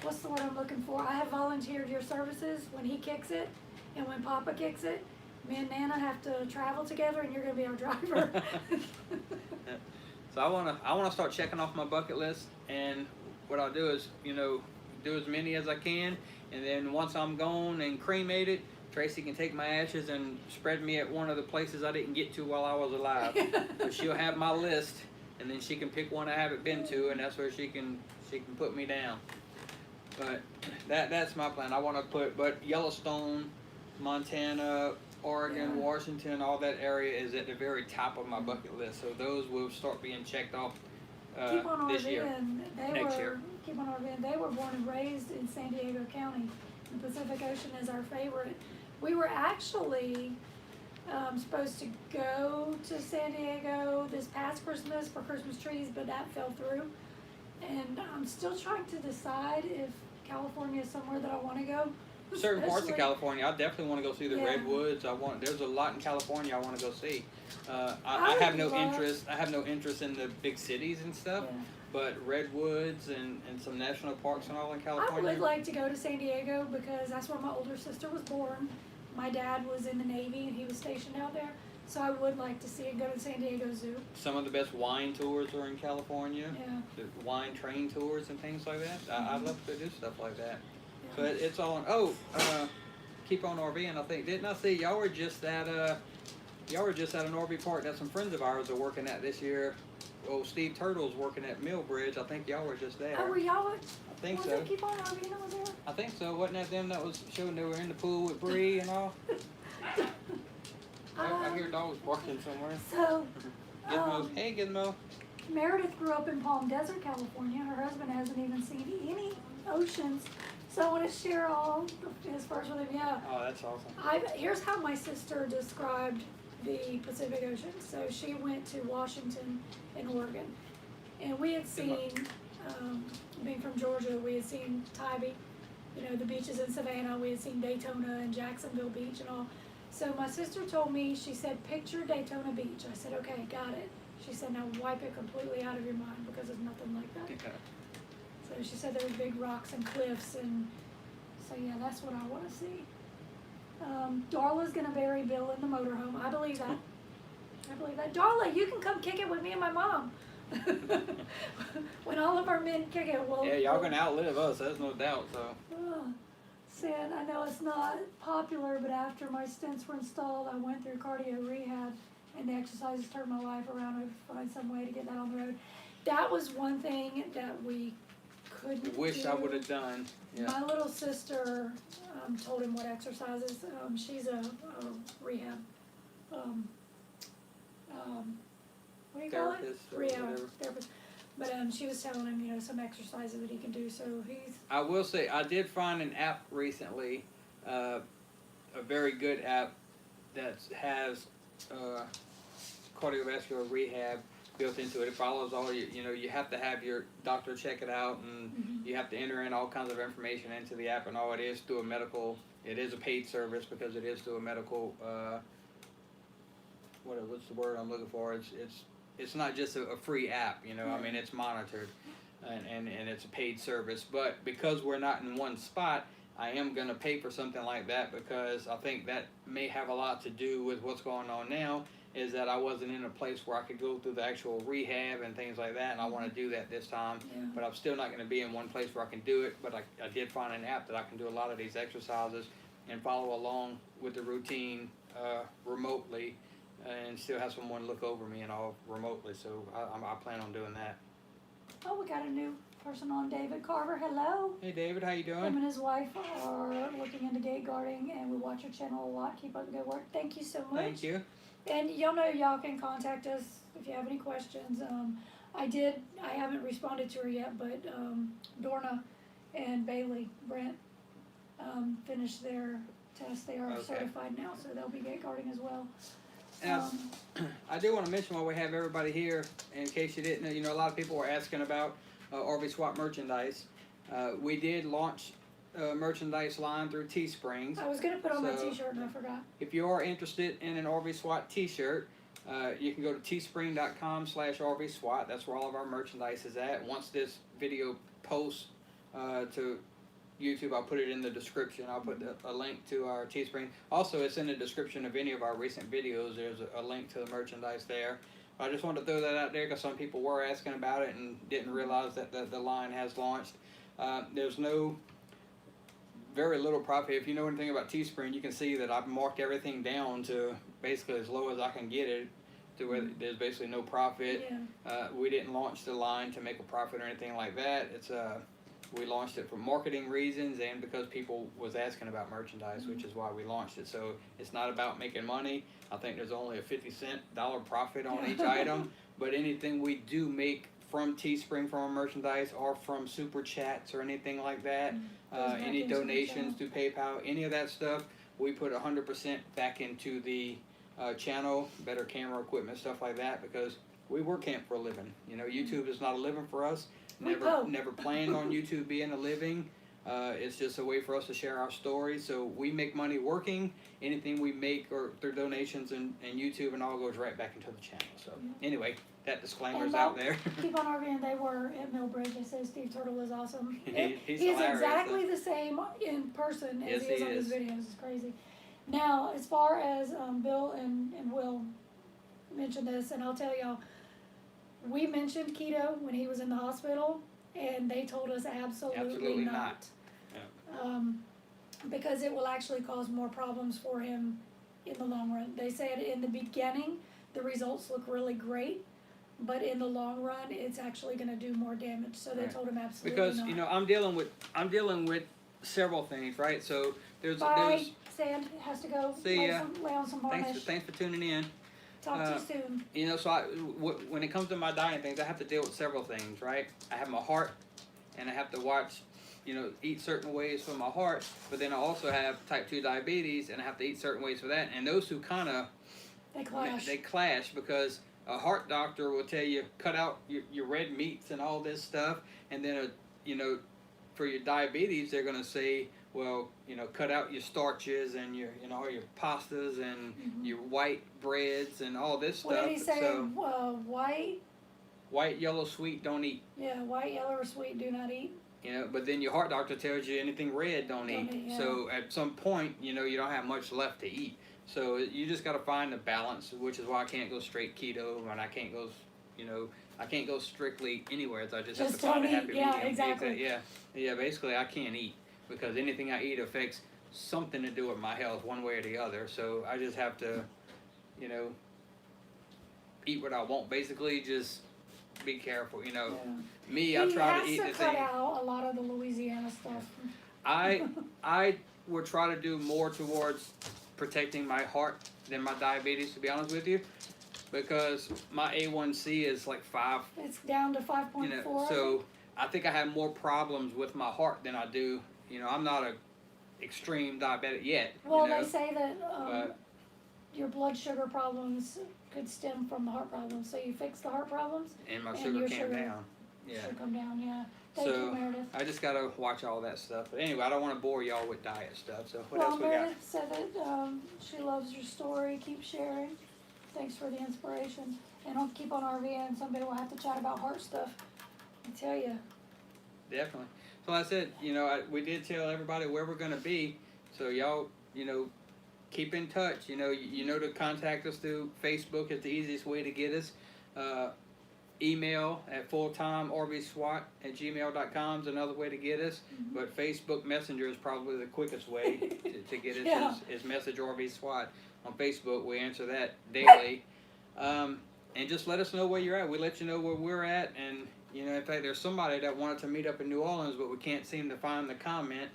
what's the word I'm looking for? I have volunteered your services when he kicks it, and when Papa kicks it. Me and Nana have to travel together, and you're gonna be our driver. So I wanna start checking off my bucket list, and what I'll do is, you know, do as many as I can, and then once I'm gone and cremated, Tracy can take my ashes and spread me at one of the places I didn't get to while I was alive. So she'll have my list, and then she can pick one I haven't been to, and that's where she can put me down. But that's my plan. I want to but Yellowstone, Montana, Oregon, Yeah. Washington, all that area is at the very top of my bucket list. So those will start being checked off Keep on this year. RVing. Next year. Keep on RVing. They were born and raised in San Diego County. The Pacific Ocean is our favorite. We were actually supposed to go to San Diego this past Christmas for Christmas trees, but that fell through. And I'm still trying to decide if California is somewhere that I want to go. Certain parts of Especially- California, I definitely want to go see the Yeah. redwoods. There's a lot in California I want to go see. I I have no would love- interest. I have no interest in the big cities and stuff. Yeah. But redwoods and some national parks and all in I California. would like to go to San Diego because that's where my older sister was born. My dad was in the Navy and he was stationed out there. So I would like to see it, go to San Diego Zoo. Some of the best wine tours are in California. Yeah. The wine train tours and things like that. I'd love to do stuff like that. So Yeah. it's all on. Keep on RVing. I think didn't I see y'all were just at an RV park that some friends of ours are working at this year. Oh, Steve Turtle's working at Millbridge. I think y'all were just there. Oh, were y'all? I think was so. it Keep on RVing that was there? I think so. Wasn't that them that was showing they were in the pool with Bree and all? I hear dogs barking somewhere. So, Gizmo. Hey, Gizmo. Meredith grew up in Palm Desert, California. Her husband hasn't even seen any oceans. So I want to share all his first with him. Yeah. Oh, that's awesome. Here's how my sister described the Pacific Ocean. So she went to Washington and Oregon. And we had seen, being from Georgia, we had seen Tybee, you know, the beaches in Savannah. We had seen Daytona and Jacksonville Beach and all. So my sister told me, she said, picture Daytona Beach. I said, okay, got it. She said, now wipe it completely out of your mind because there's nothing like that. Yeah. So she said there were big rocks and cliffs, and so yeah, that's what I want to see. Darla's gonna bury Bill in the motorhome. I believe that. I believe that. Darla, you can come kick it with me and my mom. When all of our men kick it, we'll. Yeah, y'all gonna outlive us. There's no doubt. So. Sin, I know it's not popular, but after my stents were installed, I went through cardio rehab, and the exercises turned my life around. I'd find some way to get that on the road. That was one thing that we couldn't wish I would have done. Yeah. My little sister told him what exercises. She's a rehab. What do you call it? Therapist or Rehab whatever. therapist. But she was telling him, some exercises that he can do. So he's. I will say I did find an app recently, a very good app that has cardiovascular rehab built into it. It follows all you have to have your doctor check it out, and you have to enter in all kinds of information into the app, and all it is through a medical. It is a paid service because it is through a medical. What's the word I'm looking for? It's not just a free app, I mean, it's monitored, and it's a paid service. But because we're not in one spot, I am going to pay for something like that, because I think that may have a lot to do with what's going on now, is that I wasn't in a place where I could go through the actual rehab and things like that, and I want to do that this time. Yeah. But I'm still not going to be in one place where I can do it, but I did find an app that I can do a lot of these exercises and follow along with the routine remotely, and still have someone look over me and all remotely. So I plan on doing that. Oh, we got a new person on, David Carver. Hello. Hey David, how you Him doing? and his wife are looking into gate guarding, and we watch your channel a lot. Keep up the good work. Thank you so much. Thank you. And y'all can contact us if you have any questions. I haven't responded to her yet, but Dorna and Bailey, Brent, finished their test. They are Okay. certified now, so they'll be gate guarding as well. And I do want to mention while we have everybody here, in case you didn't know, a lot of people were asking about RV SWAT merchandise. We did launch a merchandise line through Teesprings. I was going to put on my So, t-shirt and I forgot. If you are interested in an RV SWAT t-shirt, you can go to teespring.com/RV SWAT. That's where all of our merchandise is at. Once this video posts to YouTube, I'll put it in the description. I'll put a link to our Teespring. Also, it's in the description of any of our recent videos. There's a link to the merchandise there. I just wanted to throw that out there because some people were asking about it and didn't realize that the line has launched. There's very little profit. If you know anything about Teespring, you can see that I've marked everything down to basically as low as I can get it, to where there's basically no profit. Yeah. We didn't launch the line to make a profit or anything like that. We launched it for marketing reasons and because people was asking about merchandise, which is why we launched it. So it's not about making money. I think there's only a 50-cent profit on each item, but anything we do make from Teespring from our merchandise or from super chats or anything like that, any donations to PayPal, any of that stuff, we put 100% back into the channel, better camera equipment, stuff like that, because we work camp for a living. YouTube is not a living for us. Never planned on YouTube being a living. It's just a way for us to share our stories. So we make money working. Anything we make or through donations and YouTube and all goes right back into the channel. So anyway, that disclaimer's out there. Keep on RVing. They were at Millbridge. They said Steve Turtle is awesome. He's He's hilarious. exactly the same in person as he is on his videos. It's crazy. Now, as far as Bill and Will mentioned this, and I'll tell y'all, we mentioned keto when he was in the hospital, and they told us absolutely not. Yeah. Because it will actually cause more problems for him in the long run. They said in the beginning, the results look really great, but in the long run, it's actually going to do more damage. So they told him absolutely because not. I'm dealing with several things, right? So there's Sand has to go. See ya. Lay on some varnish. Thanks for tuning in. Talk to you soon. So when it comes to my diet things, I have to deal with several things, right? I have my heart, and I have to watch, eat certain ways for my heart, but then I also have type 2 diabetes, and I have to eat certain ways for that, and those two kind of, they clash because a heart doctor will tell you, cut out your red meats and all this stuff, and then, for your diabetes, they're going to say, well, cut out your starches and your pastas and your white breads and all this stuff. What did he say? So, white, yellow, sweet, don't eat. Yeah, white, yellow, or sweet, do not eat. But then your heart doctor tells you anything red, don't eat. Yeah. So at some point, you don't have much left to eat. So you just got to find the balance, which is why I can't go straight keto, and I can't go, I can't go strictly anywhere. So I just have to find a happy medium. Yeah, exactly. Yeah. Basically, I can't eat because anything I eat affects something to do with my health, one way or the other. So I just have to, eat what I want. Basically, just be careful. You know, Yeah. me, I try to eat He the has to cut thing. out a lot of the Louisiana stuff. I would try to do more towards protecting my heart than my diabetes, to be honest with you, because my A1C is like 5. It's down to 5.4. You know, so I think I have more problems with my heart than I do. You know, I'm not a extreme diabetic yet. Well, you know, they say that but your blood sugar problems could stem from the heart problems. So you fix the heart problems, and my and sugar your came sugar down. Yeah. should come down. Yeah. Thank you, So Meredith. I just gotta watch all that stuff. But anyway, I don't want to bore y'all with diet stuff. So what Well, else we got? Meredith said that she loves your story. Keep sharing. Thanks for the inspiration. And I'll keep on RVing. Someday we'll have to chat about heart stuff. I tell you. Definitely. So like I said, you know, we did tell everybody where we're gonna be. So y'all, you know, keep in touch. You know, you know to contact us through Facebook is the easiest way to get us. Email at fulltimervswat@gmail.com is another way to get us. Mm-hmm. But Facebook Messenger is probably the quickest way to get us. Yeah. Is message RV SWAT on Facebook. We answer that daily. And just let us know where you're at. We let you know where we're at. And, you know, in fact, there's somebody that wanted to meet up in New Orleans, but we can't seem to find the comment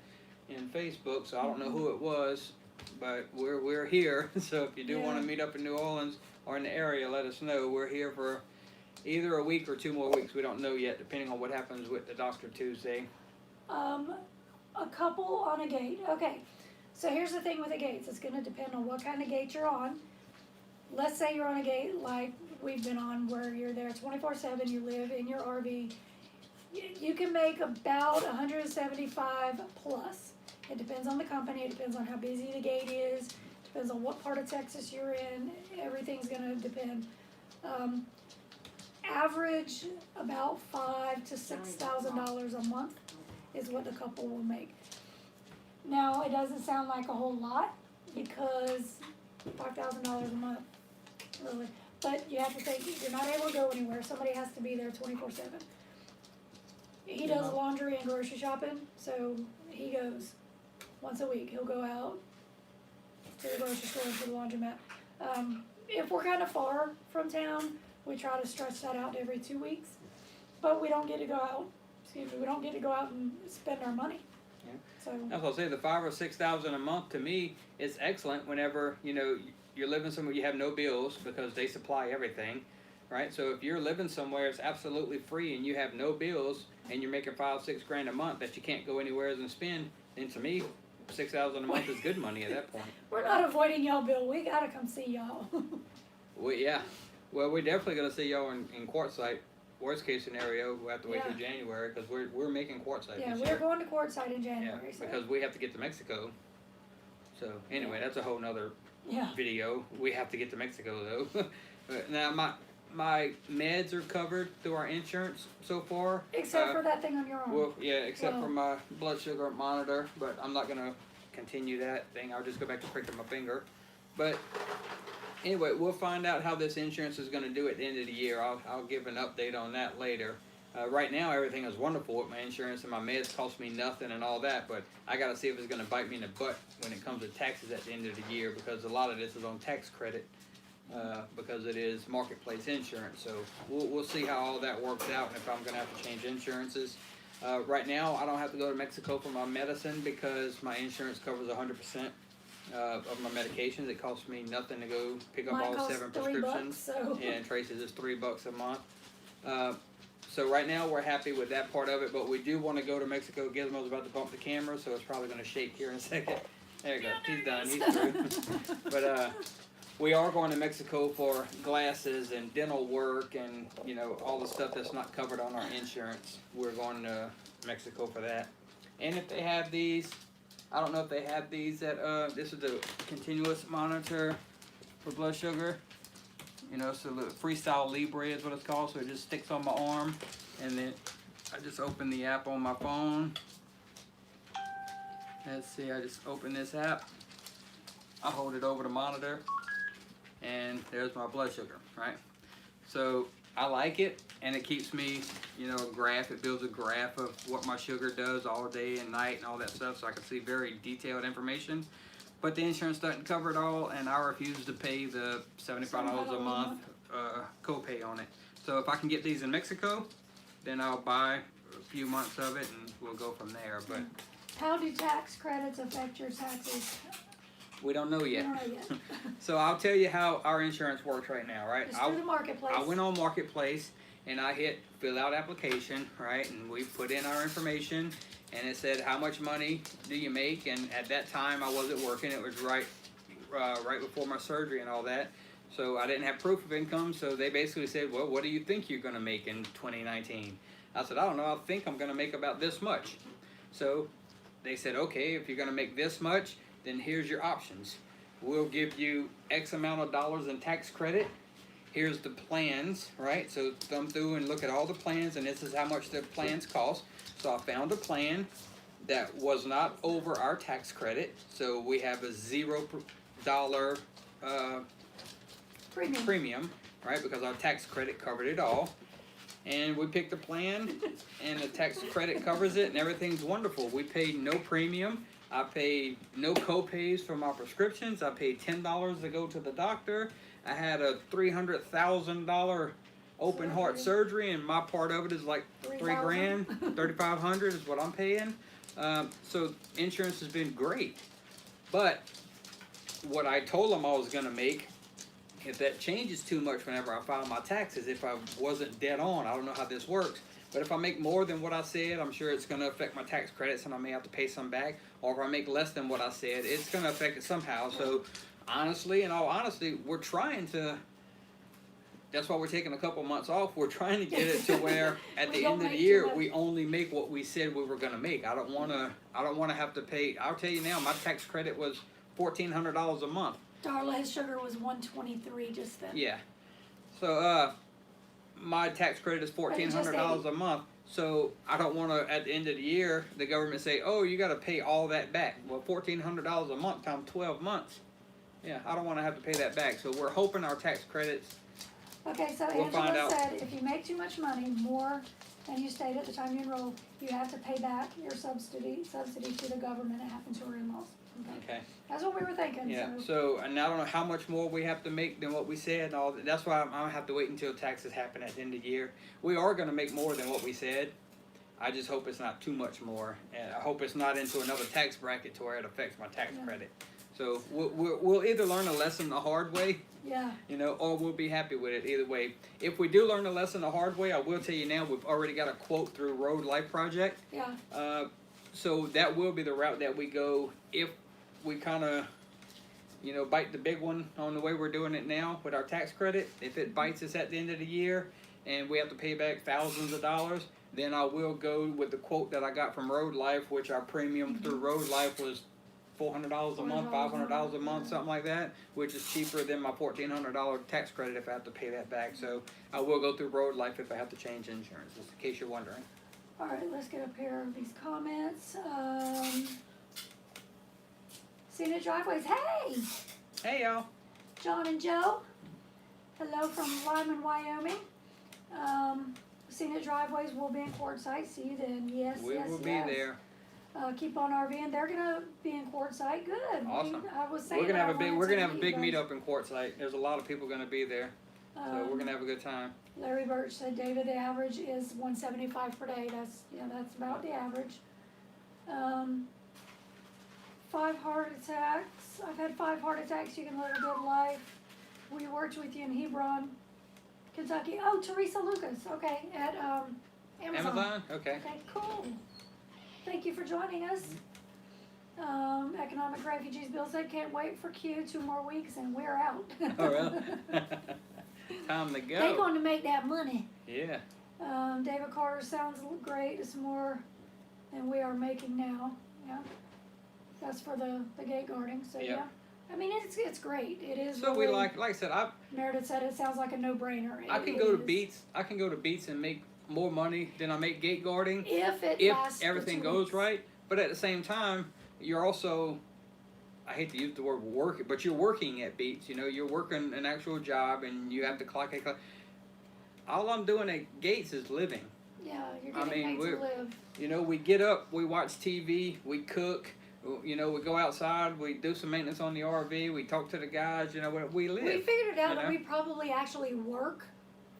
in Facebook. So I don't know who it was, but we're here. So if you do want to meet up in New Orleans or in the area, let us know. We're here for either a week or 2 more weeks. We don't know yet, depending on what happens with the doctor Tuesday. A couple on a gate. Okay. So here's the thing with the gates. It's going to depend on what kind of gate you're on. Let's say you're on a gate like we've been on where you're there 24/7, you live in your RV. You can make about 175 plus. It depends on the company, it depends on how busy the gate is, depends on what part of Texas you're in, everything's gonna depend. Average about $5,000 to $6,000 a month is what the couple will make. Now, it doesn't sound like a whole lot because $5,000 a month, really. But you have to think, you're not able to go anywhere. Somebody has to be there 24/7. He does laundry and grocery shopping, so he goes once a week. He'll go out to the grocery store and to the laundromat. If we're kind of far from town, we try to stretch that out to every 2 weeks. But we don't get to go out. We don't get to go out and spend our money. Yeah. So That's what I'll say. The $5,000 or $6,000 a month to me is excellent. Whenever you know you're living somewhere, you have no bills because they supply everything, right? So if you're living somewhere, it's absolutely free, and you have no bills, and you're making $5-6 grand a month that you can't go anywhere and spend. Then to me, $6,000 a month is good money at that point. we're not avoiding y'all, Bill. We gotta come see y'all. Yeah. Well, we're definitely gonna see y'all in Quartzsite. Worst case scenario, we'll have to wait till January because we're making Quartzsite. Yeah, this we're year. going to Quartzsite in January. Yeah, So. because we have to get to Mexico. So anyway, that's a whole nother video. We have to get to Mexico though. But now my meds are covered through our insurance so far. Except for that thing on your arm. Well, yeah, except for my blood sugar monitor, but I'm not gonna continue that thing. I'll just go back to pricking my finger. But anyway, we'll find out how this insurance is gonna do at the end of the year. I'll give an update on that later. Right now, everything is wonderful with my insurance, and my meds cost me nothing and all that, but I got to see if it's going to bite me in the butt when it comes to taxes at the end of the year, because a lot of this is on tax credit because it is marketplace insurance. So we'll see how all that works out and if I'm going to have to change insurances. Right now, I don't have to go to Mexico for my medicine because my insurance covers 100% of my medications. It costs me nothing to go pick up Mine all costs 7 $3, prescriptions. so. And Tracy's is $3 a month. So right now we're happy with that part of it, but we do want to go to Mexico. Gizmo's about to bump the camera, so it's probably going to shake here in a second. There you go. He's done. He's through. But we are going to Mexico for glasses and dental work and, you know, all the stuff that's not covered on our insurance. We're going to Mexico for that. And if they have these, I don't know if they have these at, this is the continuous monitor for blood sugar. You know, so the Freestyle Libre is what it's called, so it just sticks on my arm, and then I just open the app on my phone. Let's see, I just open this app, I hold it over the monitor, and there's my blood sugar, right? So I like it, and it keeps me, you know, a graph. It builds a graph of what my sugar does all day and night and all that stuff, so I can see very detailed information. But the insurance doesn't cover it all, and I refuse to pay the $75 a month copay on it. So if I can get these in Mexico, then I'll buy a few months of it and we'll go from there. But How do tax credits affect your taxes? we don't know We yet. don't know yet. So I'll tell you how our insurance works right now, right? It's through the marketplace. I went on Marketplace and I hit fill out application, right? And we put in our information and it said how much money do you make? And at that time I wasn't working. It was right before my surgery and all that. So I didn't have proof of income. So they basically said, well, what do you think you're going to make in 2019? I said, I don't know. I think I'm going to make about this much. So they said, okay, if you're going to make this much, then here's your options. We'll give you X amount of dollars in tax credit. Here's the plans, right? So thumb through and look at all the plans, and this is how much the plans cost. So I found a plan that was not over our tax credit. So we have a $0 premium, right? Because our tax credit covered it all. And we picked a plan, and the tax credit covers it, and everything's wonderful. We paid no premium. I paid no co-pays for my prescriptions. I paid $10 to go to the doctor. I had a $300,000 open heart surgery, and my part of it is like $3,000, $3,500 is what I'm paying. So insurance has been great. But what I told them I was going to make, if that changes too much whenever I file my taxes, if I wasn't dead on, I don't know how this works, but if I make more than what I said, I'm sure it's going to affect my tax credits and I may have to pay some back. Or if I make less than what I said, it's going to affect it somehow. So honestly, in all honesty, we're trying to, that's why we're taking a couple months off. We're trying to get it to where at the end of the year, we only make what we said we were going to make. I don't want to have to pay. I'll tell you now, my tax credit was $1,400 a month. Darla, his sugar was 123 just then. Yeah. So my tax credit is $1,400 a month. So I don't want to, at the end of the year, the government say, oh, you got to pay all that back. Well, $1,400 a month times 12 months. Yeah, I don't want to have to pay that back. So we're hoping our tax credits. Okay, so We'll find Angela out. said if you make too much money, more than you stated at the time you enrolled, you have to pay back your subsidy to the government. It happened to her in-laws. Okay. That's what we were thinking. Yeah. So and I don't know how much more we have to make than what we said and all that. That's why I'm gonna have to wait until taxes happen at the end of the year. We are gonna make more than what we said. I just hope it's not too much more, and I hope it's not into another tax bracket to where it affects my tax credit. So we'll either learn a lesson the hard way, Yeah. you know, or we'll be happy with it either way. If we do learn a lesson the hard way, I will tell you now, we've already got a quote through Road Life Project. Yeah. So that will be the route that we go if we kind of, you know, bite the big one on the way we're doing it now with our tax credit. If it bites us at the end of the year and we have to pay back thousands of dollars, then I will go with the quote that I got from Road Life, which our premium through Road Life was $400 a month, $500 a month, something like that, which is cheaper than my $1,400 tax credit if I have to pay that back. So I will go through Road Life if I have to change insurance, just in case you're wondering. All right, let's get a pair of these comments. Scenic Driveways, hey! Hey, y'all. John and Joe, hello from Lyman, Wyoming. Scenic Driveways will be in Quartzsite. See you then. Yes, We yes, will be yes. there. Keep on RVing. They're gonna be in Quartzsite. Good. Awesome. I was saying We're gonna have that I a big wanted to meet you guys. meetup in Quartzsite. There's a lot of people gonna be there, so we're gonna have a good time. Larry Birch said, David, the average is 175 per day. That's about the average. 5 heart attacks. I've had 5 heart attacks. You can live a good life. We worked with you in Hebron, Kentucky. Oh, Teresa Lucas. Okay, at Amazon. Okay. Okay, cool. Thank you for joining us. Economic Refugees Bill said, can't wait for Q 2 more weeks and we're out. Oh, really? Time to go. They're going to make that money. Yeah. David Carter sounds great. It's more than we are making now. Yeah. That's for the gate guarding. So Yep. yeah. I mean, it's great. It is. So really, we like I said, Meredith said it sounds like a no-brainer. I can go to Beats. I can go to Beats and make more money than I make gate guarding if if everything goes right. But at the same time, you're also, I hate to use the word work, but you're working at Beats. You know, you're working an actual job and you have to clock. All I'm doing at Gates is living. Yeah, you're getting paid to live. You know, we get up, we watch TV, we cook. You know, we go outside, we do some maintenance on the RV, we talk to the guys. You know, we live. We figured it out you that know? we probably actually work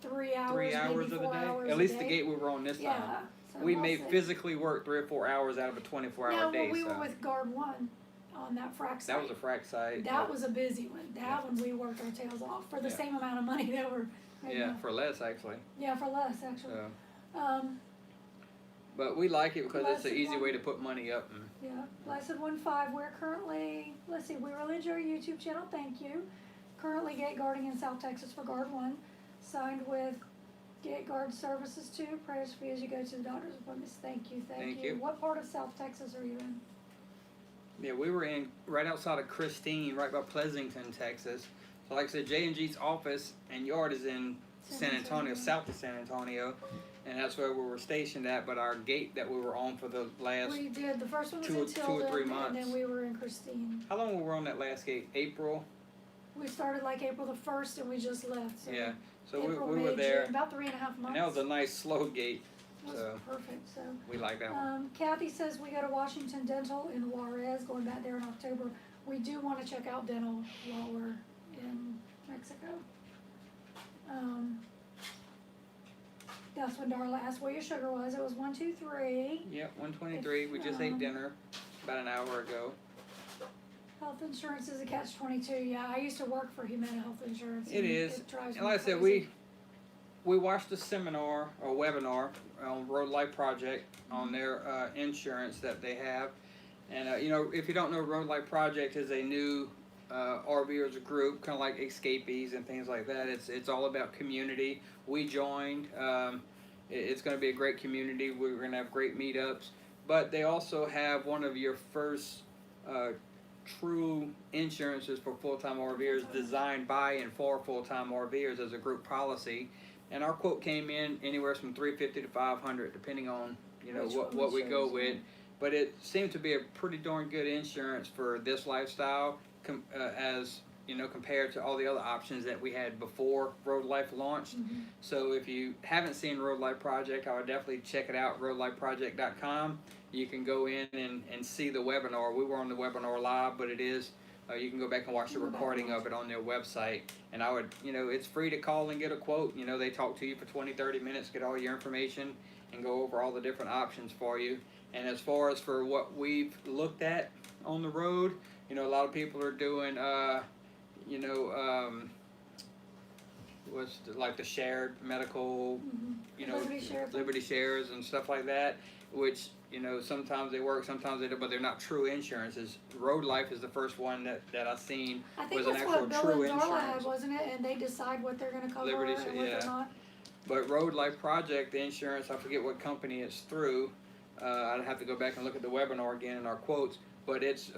3 hours, 3 hours maybe of the 4 day. hours At a least the day. gate we were on this time. Yeah. So We we'll may see. physically work 3 or 4 hours out of a 24-hour Now, day. when we so were with Guard 1 on that frac site, that was a frac site. that was a busy one. That one we worked our tails off for the Yeah. same amount of money that we're making. Yeah, for less actually. Yeah, for less actually. So, but we like it because it's an Blessed easy one. way to put money up. And Yeah, Blessed 1-5. We're currently, let's see, we really enjoy your YouTube channel. Thank you. Currently gate guarding in South Texas for Guard 1. Signed with Gate Guard Services 2. Prayers for you as you go to the doctor's appointments. Thank you. Thank you. What part of South Texas are you in? yeah, we were in right outside of Christine, right by Pleasanton, Texas. So like I said, J&G's office and yard is in San Antonio, south of San Antonio. And that's where we were stationed at, but our gate that we were on for the last, We did. The first one was two in or Tilden, 3 and months. then we were in Christine. how long were we on that last gate? April? We started like April the 1st, and we just left. So Yeah. So April, we May, were there. June, about 3.5 months. And that was a nice slow gate. It was So perfect. So. we like that one. Kathy says we go to Washington Dental in Juarez, going back there in October. We do want to check out dental while we're in Mexico. That's when Darla asked what your sugar was. It was 123. Yep, 123. We just ate dinner about an hour ago. Health insurance is a catch-22. Yeah, I used to work for Humana Health Insurance. It and is. It drives And me like I said, crazy. we watched a seminar or webinar on Road Life Project on their insurance that they have. And, you know, if you don't know, Road Life Project is a new RVers group, kind of like Escapees and things like that. It's all about community. We joined. It's going to be a great community. We're going to have great meetups. But they also have one of your first true insurances for full-time RVers designed by and for full-time RVers as a group policy. And our quote came in anywhere from $350 to $500, depending on what we go with. But it seemed to be a pretty darn good insurance for this lifestyle, as you know, compared to all the other options that we had before Road Life launched. So if you haven't seen Road Life Project, I would definitely check it out. roadlifeproject.com. You can go in and see the webinar. We were on the webinar live, but it is. You can go back and watch the recording of it on their website. And I would, it's free to call and get a quote. They talk to you for 20, 30 minutes, get all your information, and go over all the different options for you. And as far as for what we've looked at on the road, a lot of people are doing, like the shared medical, Liberty shares and stuff like that, which, sometimes they work, sometimes they don't, but they're not true insurances. Road Life is the first one that I've seen I think was an that's actual what Bill true and Darla insurance. had, wasn't it? And they decide what they're going to cover Liberty, and what they're not. But Road Life Project, the insurance, I forget what company it's through. I'd have to go back and look at the webinar again and our quotes, but it's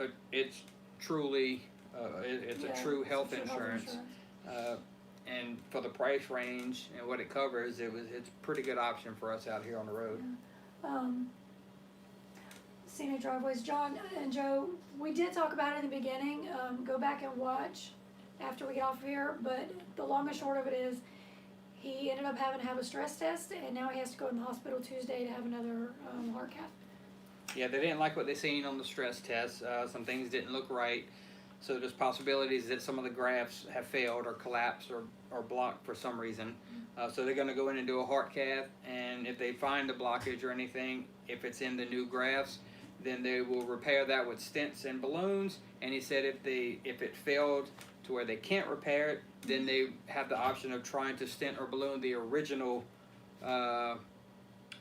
truly a true health insurance. And for the price range and what it covers, it's a pretty good option for us out here on the road. Scenic driveways. John and Joe, we did talk about it in the beginning. Go back and watch after we get off of here, but the long and short of it is he ended up having to have a stress test, and now he has to go in the hospital Tuesday to have another heart cath. Yeah, they didn't like what they seen on the stress test. Some things didn't look right. So there's possibilities that some of the grafts have failed or collapsed or blocked for some reason. So they're going to go in and do a heart cath, and if they find a blockage or anything, if it's in the new grafts, then they will repair that with stents and balloons. And he said if it failed to where they can't repair it, then they have the option of trying to stent or balloon the original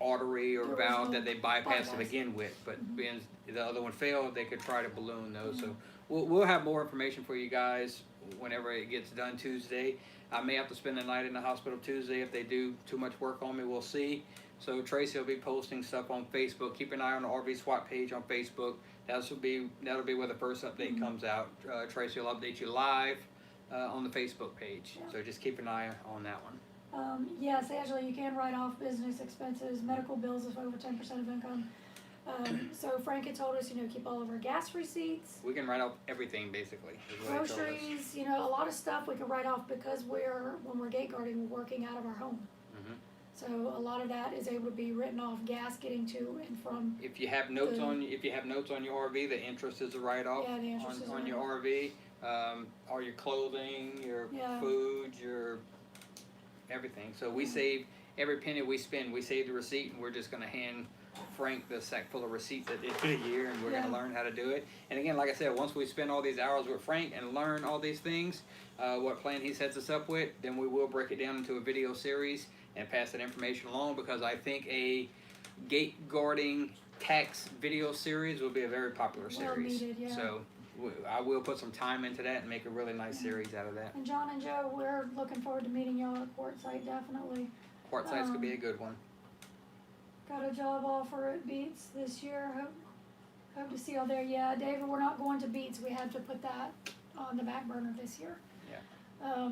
artery or valve that they bypassed to begin with. But being the other one failed, they could try to balloon those. So we'll have more information for you guys whenever it gets done Tuesday. I may have to spend the night in the hospital Tuesday if they do too much work on me. We'll see. So Tracy will be posting stuff on Facebook. Keep an eye on the RV SWAT page on Facebook. That'll be where the first update comes out. Tracy will update you live on the Facebook page. So just keep an eye on that one. Yes, Angela, you can write off business expenses, medical bills of over 10% of income. So Frank had told us, keep all of our gas receipts. We can write off everything basically. Is what he told us. Groceries, a lot of stuff we can write off because when we're gate guarding, we're working out of our home. So a lot of that is able to be written off. Gas getting to and from. If you have notes on your RV, the interest is a write-off on your RV. All your clothing, your food, your everything. So we save every penny we spend. We save the receipt, and we're just going to hand Frank the sack full of receipts at the end of the year, and we're going to learn how to do it. And again, like I said, once we spend all these hours with Frank and learn all these things, what plan he sets us up with, then we will break it down into a video series and pass that information along, because I think a gate guarding tax video series will be a very popular series. Needed, yeah. So I will put some time into that and make a really nice series out of that. And John and Joe, we're looking forward to meeting y'all at Quartzsite, definitely. Quartzites could be a good one. Got a job offer at Beats this year. Hope to see y'all there. Yeah, David, we're not going to Beats. We had to put that on the back burner this year. Yeah.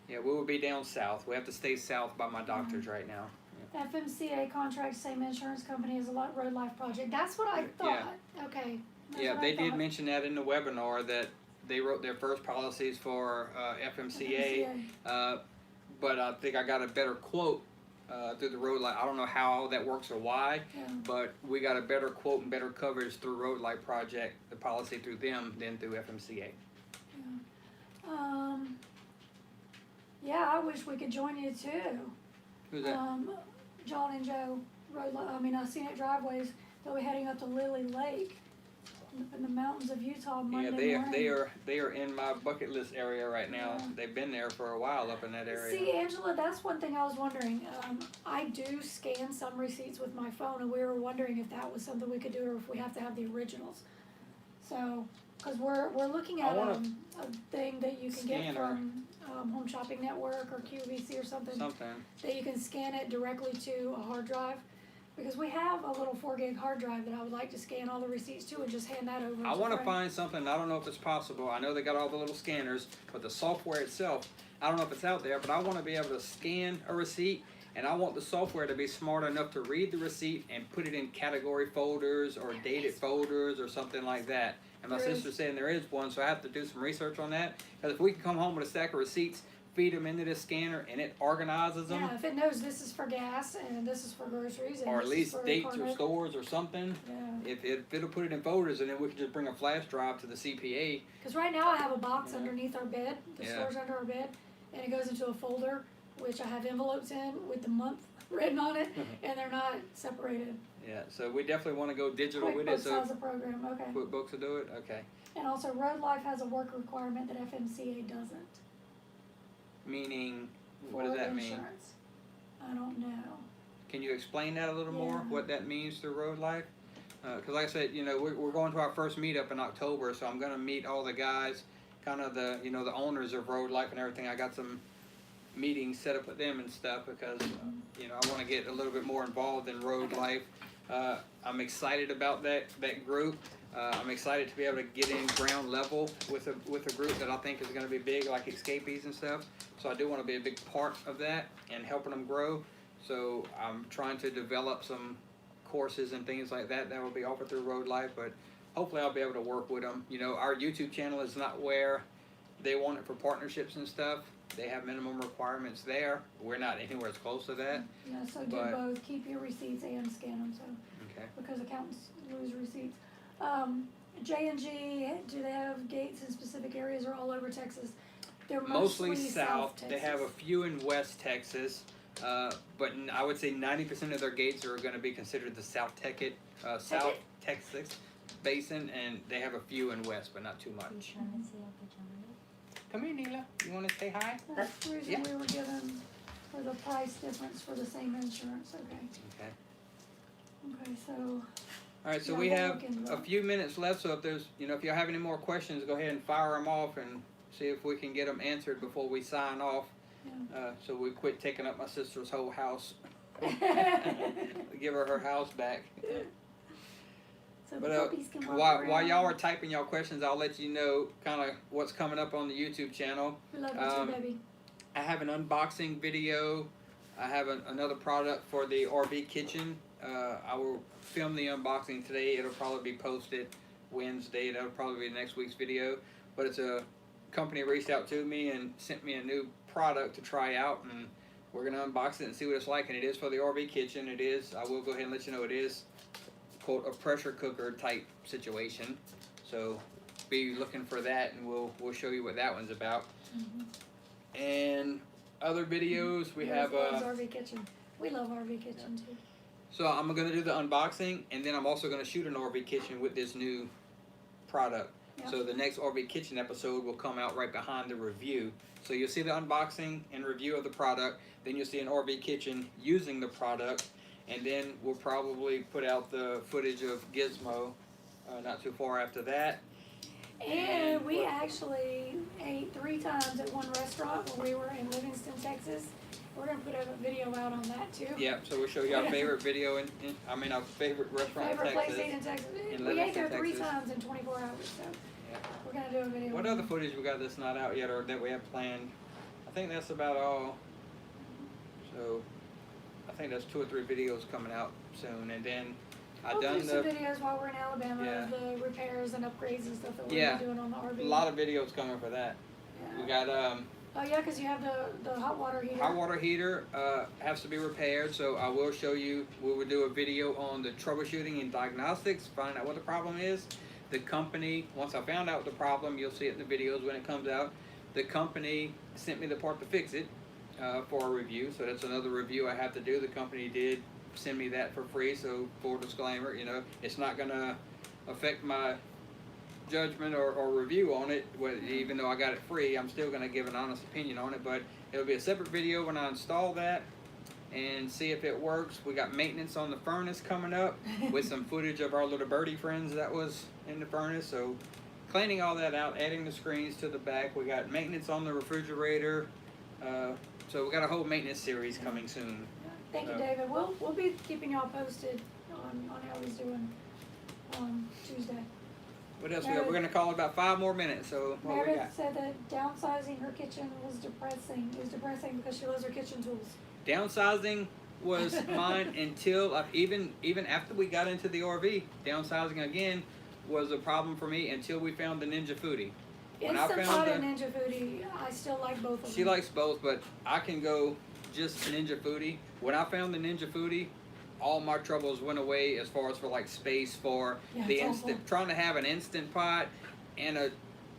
Yeah, we will be down south. We have to stay south by my doctor's right now. Yeah. FMCA contract, same insurance company as a road life project. That's what I thought. Yeah. Okay. That's yeah, they did mention that in the webinar, that they wrote their first policies for FMCA. But I think I got a better quote through the road life. I don't know how that works or why, but we got a better quote and better coverage through Road Life Project, the policy through them, than through FMCA. Yeah, I wish we could join you too. Who's that? John and Joe, Scenic Driveways. They'll be heading up to Lily Lake in the mountains of Utah Monday morning. They are in my bucket list area right now. Yeah. They've been there for a while up in that area. See, Angela, that's one thing I was wondering. I do scan some receipts with my phone, and we were wondering if that was something we could do, or if we have to have the originals. So, because we're looking at a thing that you can get from Home Shopping Network or QVC or something. That you can scan it directly to a hard drive. Because we have a little 4 gig hard drive that I would like to scan all the receipts to and just hand that over. I want to find something. I don't know if it's possible. I know they got all the little scanners, but the software itself, I don't know if it's out there, but I want to be able to scan a receipt, and I want the software to be smart enough to read the receipt and put it in category folders or dated folders or something like that. And my sister's saying there is one, so I have to do some research on that. Because if we can come home with a stack of receipts, feed them into this scanner, and it organizes them. Yeah, if it knows this is for gas and this is for groceries, and or at least dates or stores or something. Yeah. If it'll put it in folders, and then we can just bring a flash drive to the CPA. Because right now I have a box underneath our bed. The store's under our bed, and it goes into a folder, which I have envelopes in with the month written on it, and they're not separated. Yeah, so we definitely want to go digital with it. So has a program, okay. QuickBooks will do it, okay. And also, Road Life has a work requirement that FMCA doesn't. Meaning, what does that mean? I don't know. Can you explain that a little more, what that means through Road Life? Because like I said, we're going to our first meetup in October, so I'm going to meet all the guys, kind of the owners of Road Life and everything. I got some meetings set up with them and stuff because, I want to get a little bit more involved in Road Life. I'm excited about that group. I'm excited to be able to get in ground level with a group that I think is going to be big, like Escapees and stuff. So I do want to be a big part of that and helping them grow. So I'm trying to develop some courses and things like that will be offered through Road Life, but hopefully I'll be able to work with them. Our YouTube channel is not where they want it for partnerships and stuff. They have minimum requirements there. We're not anywhere as close to that. Yeah, so do both. Keep your receipts and scan them. So because accountants lose receipts. J&G, do they have gates in specific areas or all over Texas? They're mostly South Texas. They have a few in West Texas, but I would say 90% of their gates are going to be considered the South Texas basin, and they have a few in West, but not too much. Come here, Neela. You want to say hi? That's the reason we were given for the price difference for the same insurance. Okay, so. All right, so we have a few minutes left, so if there's, if you have any more questions, go ahead and fire them off and see if we can get them answered before we sign off. Yeah. So we quit taking up my sister's whole house. Give her house back. So but while y'all are typing y'all questions, I'll let you know kind of what's coming up on the YouTube channel. We love you too, baby. I have an unboxing video. I have another product for the RV kitchen. I will film the unboxing today. It'll probably be posted Wednesday. That'll probably be next week's video. But it's a company reached out to me and sent me a new product to try out, and we're gonna unbox it and see what it's like. And it is for the RV kitchen. It is. I will go ahead and let you know it is, quote, a pressure cooker type situation. So be looking for that, and we'll show you what that one's about. And other videos. We have loves RV Kitchen. We love RV Kitchen too. So I'm gonna do the unboxing, and then I'm also gonna shoot an RV Kitchen with this new product. Yep. So the next RV Kitchen episode will come out right behind the review. So you'll see the unboxing and review of the product. Then you'll see an RV Kitchen using the product, and then we'll probably put out the footage of Gizmo not too far after that. And we actually ate 3 times at one restaurant when we were in Livingston, Texas. We're gonna put a video out on that too. Yep. So we'll show you our favorite video our favorite restaurant Favorite in place Texas. to eat in Texas. In We ate there Livingston, 3 Texas. times in 24 hours, so Yeah. we're gonna do a video. What other footage we got that's not out yet or that we have planned? I think that's about all. So I think there's 2 or 3 videos coming out soon, and then I've Hopefully done some videos while we're in Alabama Yeah. of the repairs and upgrades and stuff that we're Yeah. doing on the RV. a lot of videos coming for that. Yeah. We got Oh yeah, because you have the hot water heater. hot water heater has to be repaired, so I will show you. We will do a video on the troubleshooting and diagnostics, find out what the problem is. The company, once I found out the problem, you'll see it in the videos when it comes out. The company sent me the part to fix it for a review, so that's another review I have to do. The company did send me that for free, so full disclaimer, you know, it's not gonna affect my judgment or review on it. Even though I got it free, I'm still gonna give an honest opinion on it, but it'll be a separate video when I install that and see if it works. We got maintenance on the furnace coming up with some footage of our little birdie friends that was in the furnace, so cleaning all that out, adding the screens to the back. We got maintenance on the refrigerator, so we got a whole maintenance series coming soon. Thank you, David. We'll be keeping y'all posted on how he's doing on Tuesday. What else we got? We're gonna call it about 5 more minutes, so what we got? Meredith said that downsizing her kitchen was depressing. It was depressing because she loves her kitchen tools. Downsizing was mine until even after we got into the RV. Downsizing again was a problem for me until we found the Ninja Foodie. When I Instant found Pot and Ninja Foodie, I still like both of them. She likes both, but I can go just Ninja Foodie. When I found the Ninja Foodie, all my troubles went away as far as for like space for the instant, trying to have an Instant Pot and a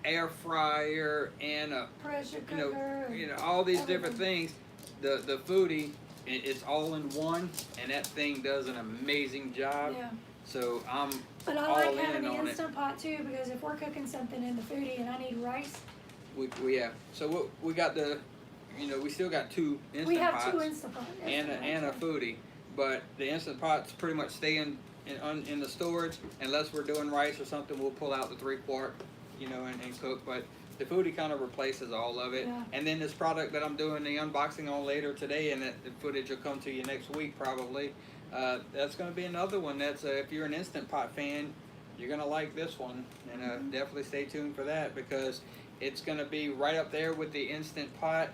air fryer and a pressure cooker, you know all these different things. The Foodie, it's all in one, and that thing does an amazing job. Yeah. So I'm But I all like in having the on Instant Pot too, because if we're cooking something in the Foodie and I need rice, we have. So we got the, we still got 2 Instant we have Pots 2 Instant Pots. and a Foodie. But the Instant Pots pretty much stay in the storage unless we're doing rice or something. We'll pull out the 3-quart, and cook. But the Foodie kind of replaces all of it. Yeah. And then this product that I'm doing the unboxing on later today, and the footage will come to you next week probably. That's going to be another one. That's if you're an Instant Pot fan, you're going to like this one, and definitely stay tuned for that because it's going to be right up there with the Instant Pot.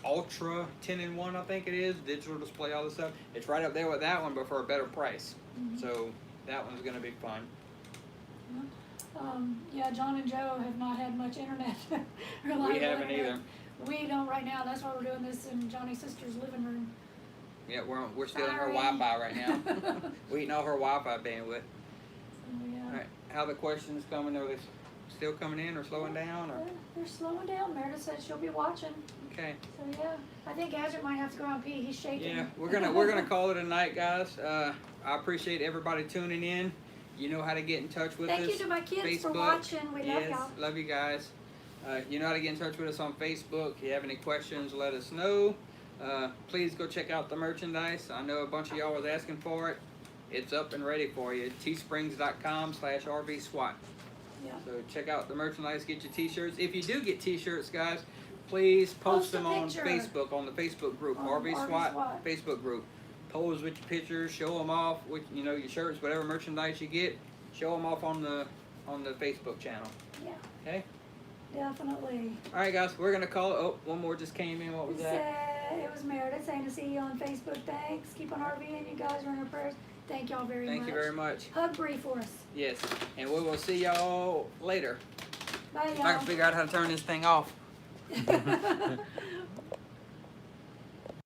Ultra 10-in-1, I think it is, digital display, all this stuff. It's right up there with that one, but for a better price. So that one's going to be fun. Yeah, John and Joe have not had much internet. We haven't either. We don't right now. That's why we're doing this in Johnny's sister's living room. Yeah, we're still in her Sorry. Wi-Fi right now. We're eating all her Wi-Fi bandwidth. So, yeah. All right, how the questions coming? Are they still coming in or slowing down? Or? They're slowing down. Meredith said she'll be watching. Okay. So yeah, I think Gadget might have to go out and pee. He's shaking. Yeah, we're gonna call it a night, guys. I appreciate everybody tuning in. You know how to get in touch with us. Thank you to my kids for Facebook. watching. We love Yes, y'all. love you guys. You know how to get in touch with us on Facebook. If you have any questions, let us know. Please go check out the merchandise. I know a bunch of y'all was asking for it. It's up and ready for you. teesprings.com/RV SWAT. Yeah. So check out the merchandise, get your t-shirts. If you do get t-shirts, guys, please post them on picture. Facebook, on the Facebook group, On RV RV SWAT SWAT. Facebook group. Pose with your pictures, show them off with your shirts, whatever merchandise you get, show them off on the Facebook channel. Yeah. Okay? Definitely. All right, guys, we're gonna call it. Oh, one more just came in. What was that? It was Meredith saying to see you on Facebook. Thanks. Keep on RVing. You guys are in our prayers. Thank y'all very much. Thank you very much. Hug Bree for us. Yes, and we will see y'all later. Bye, If I can y'all. figure out how to turn this thing off.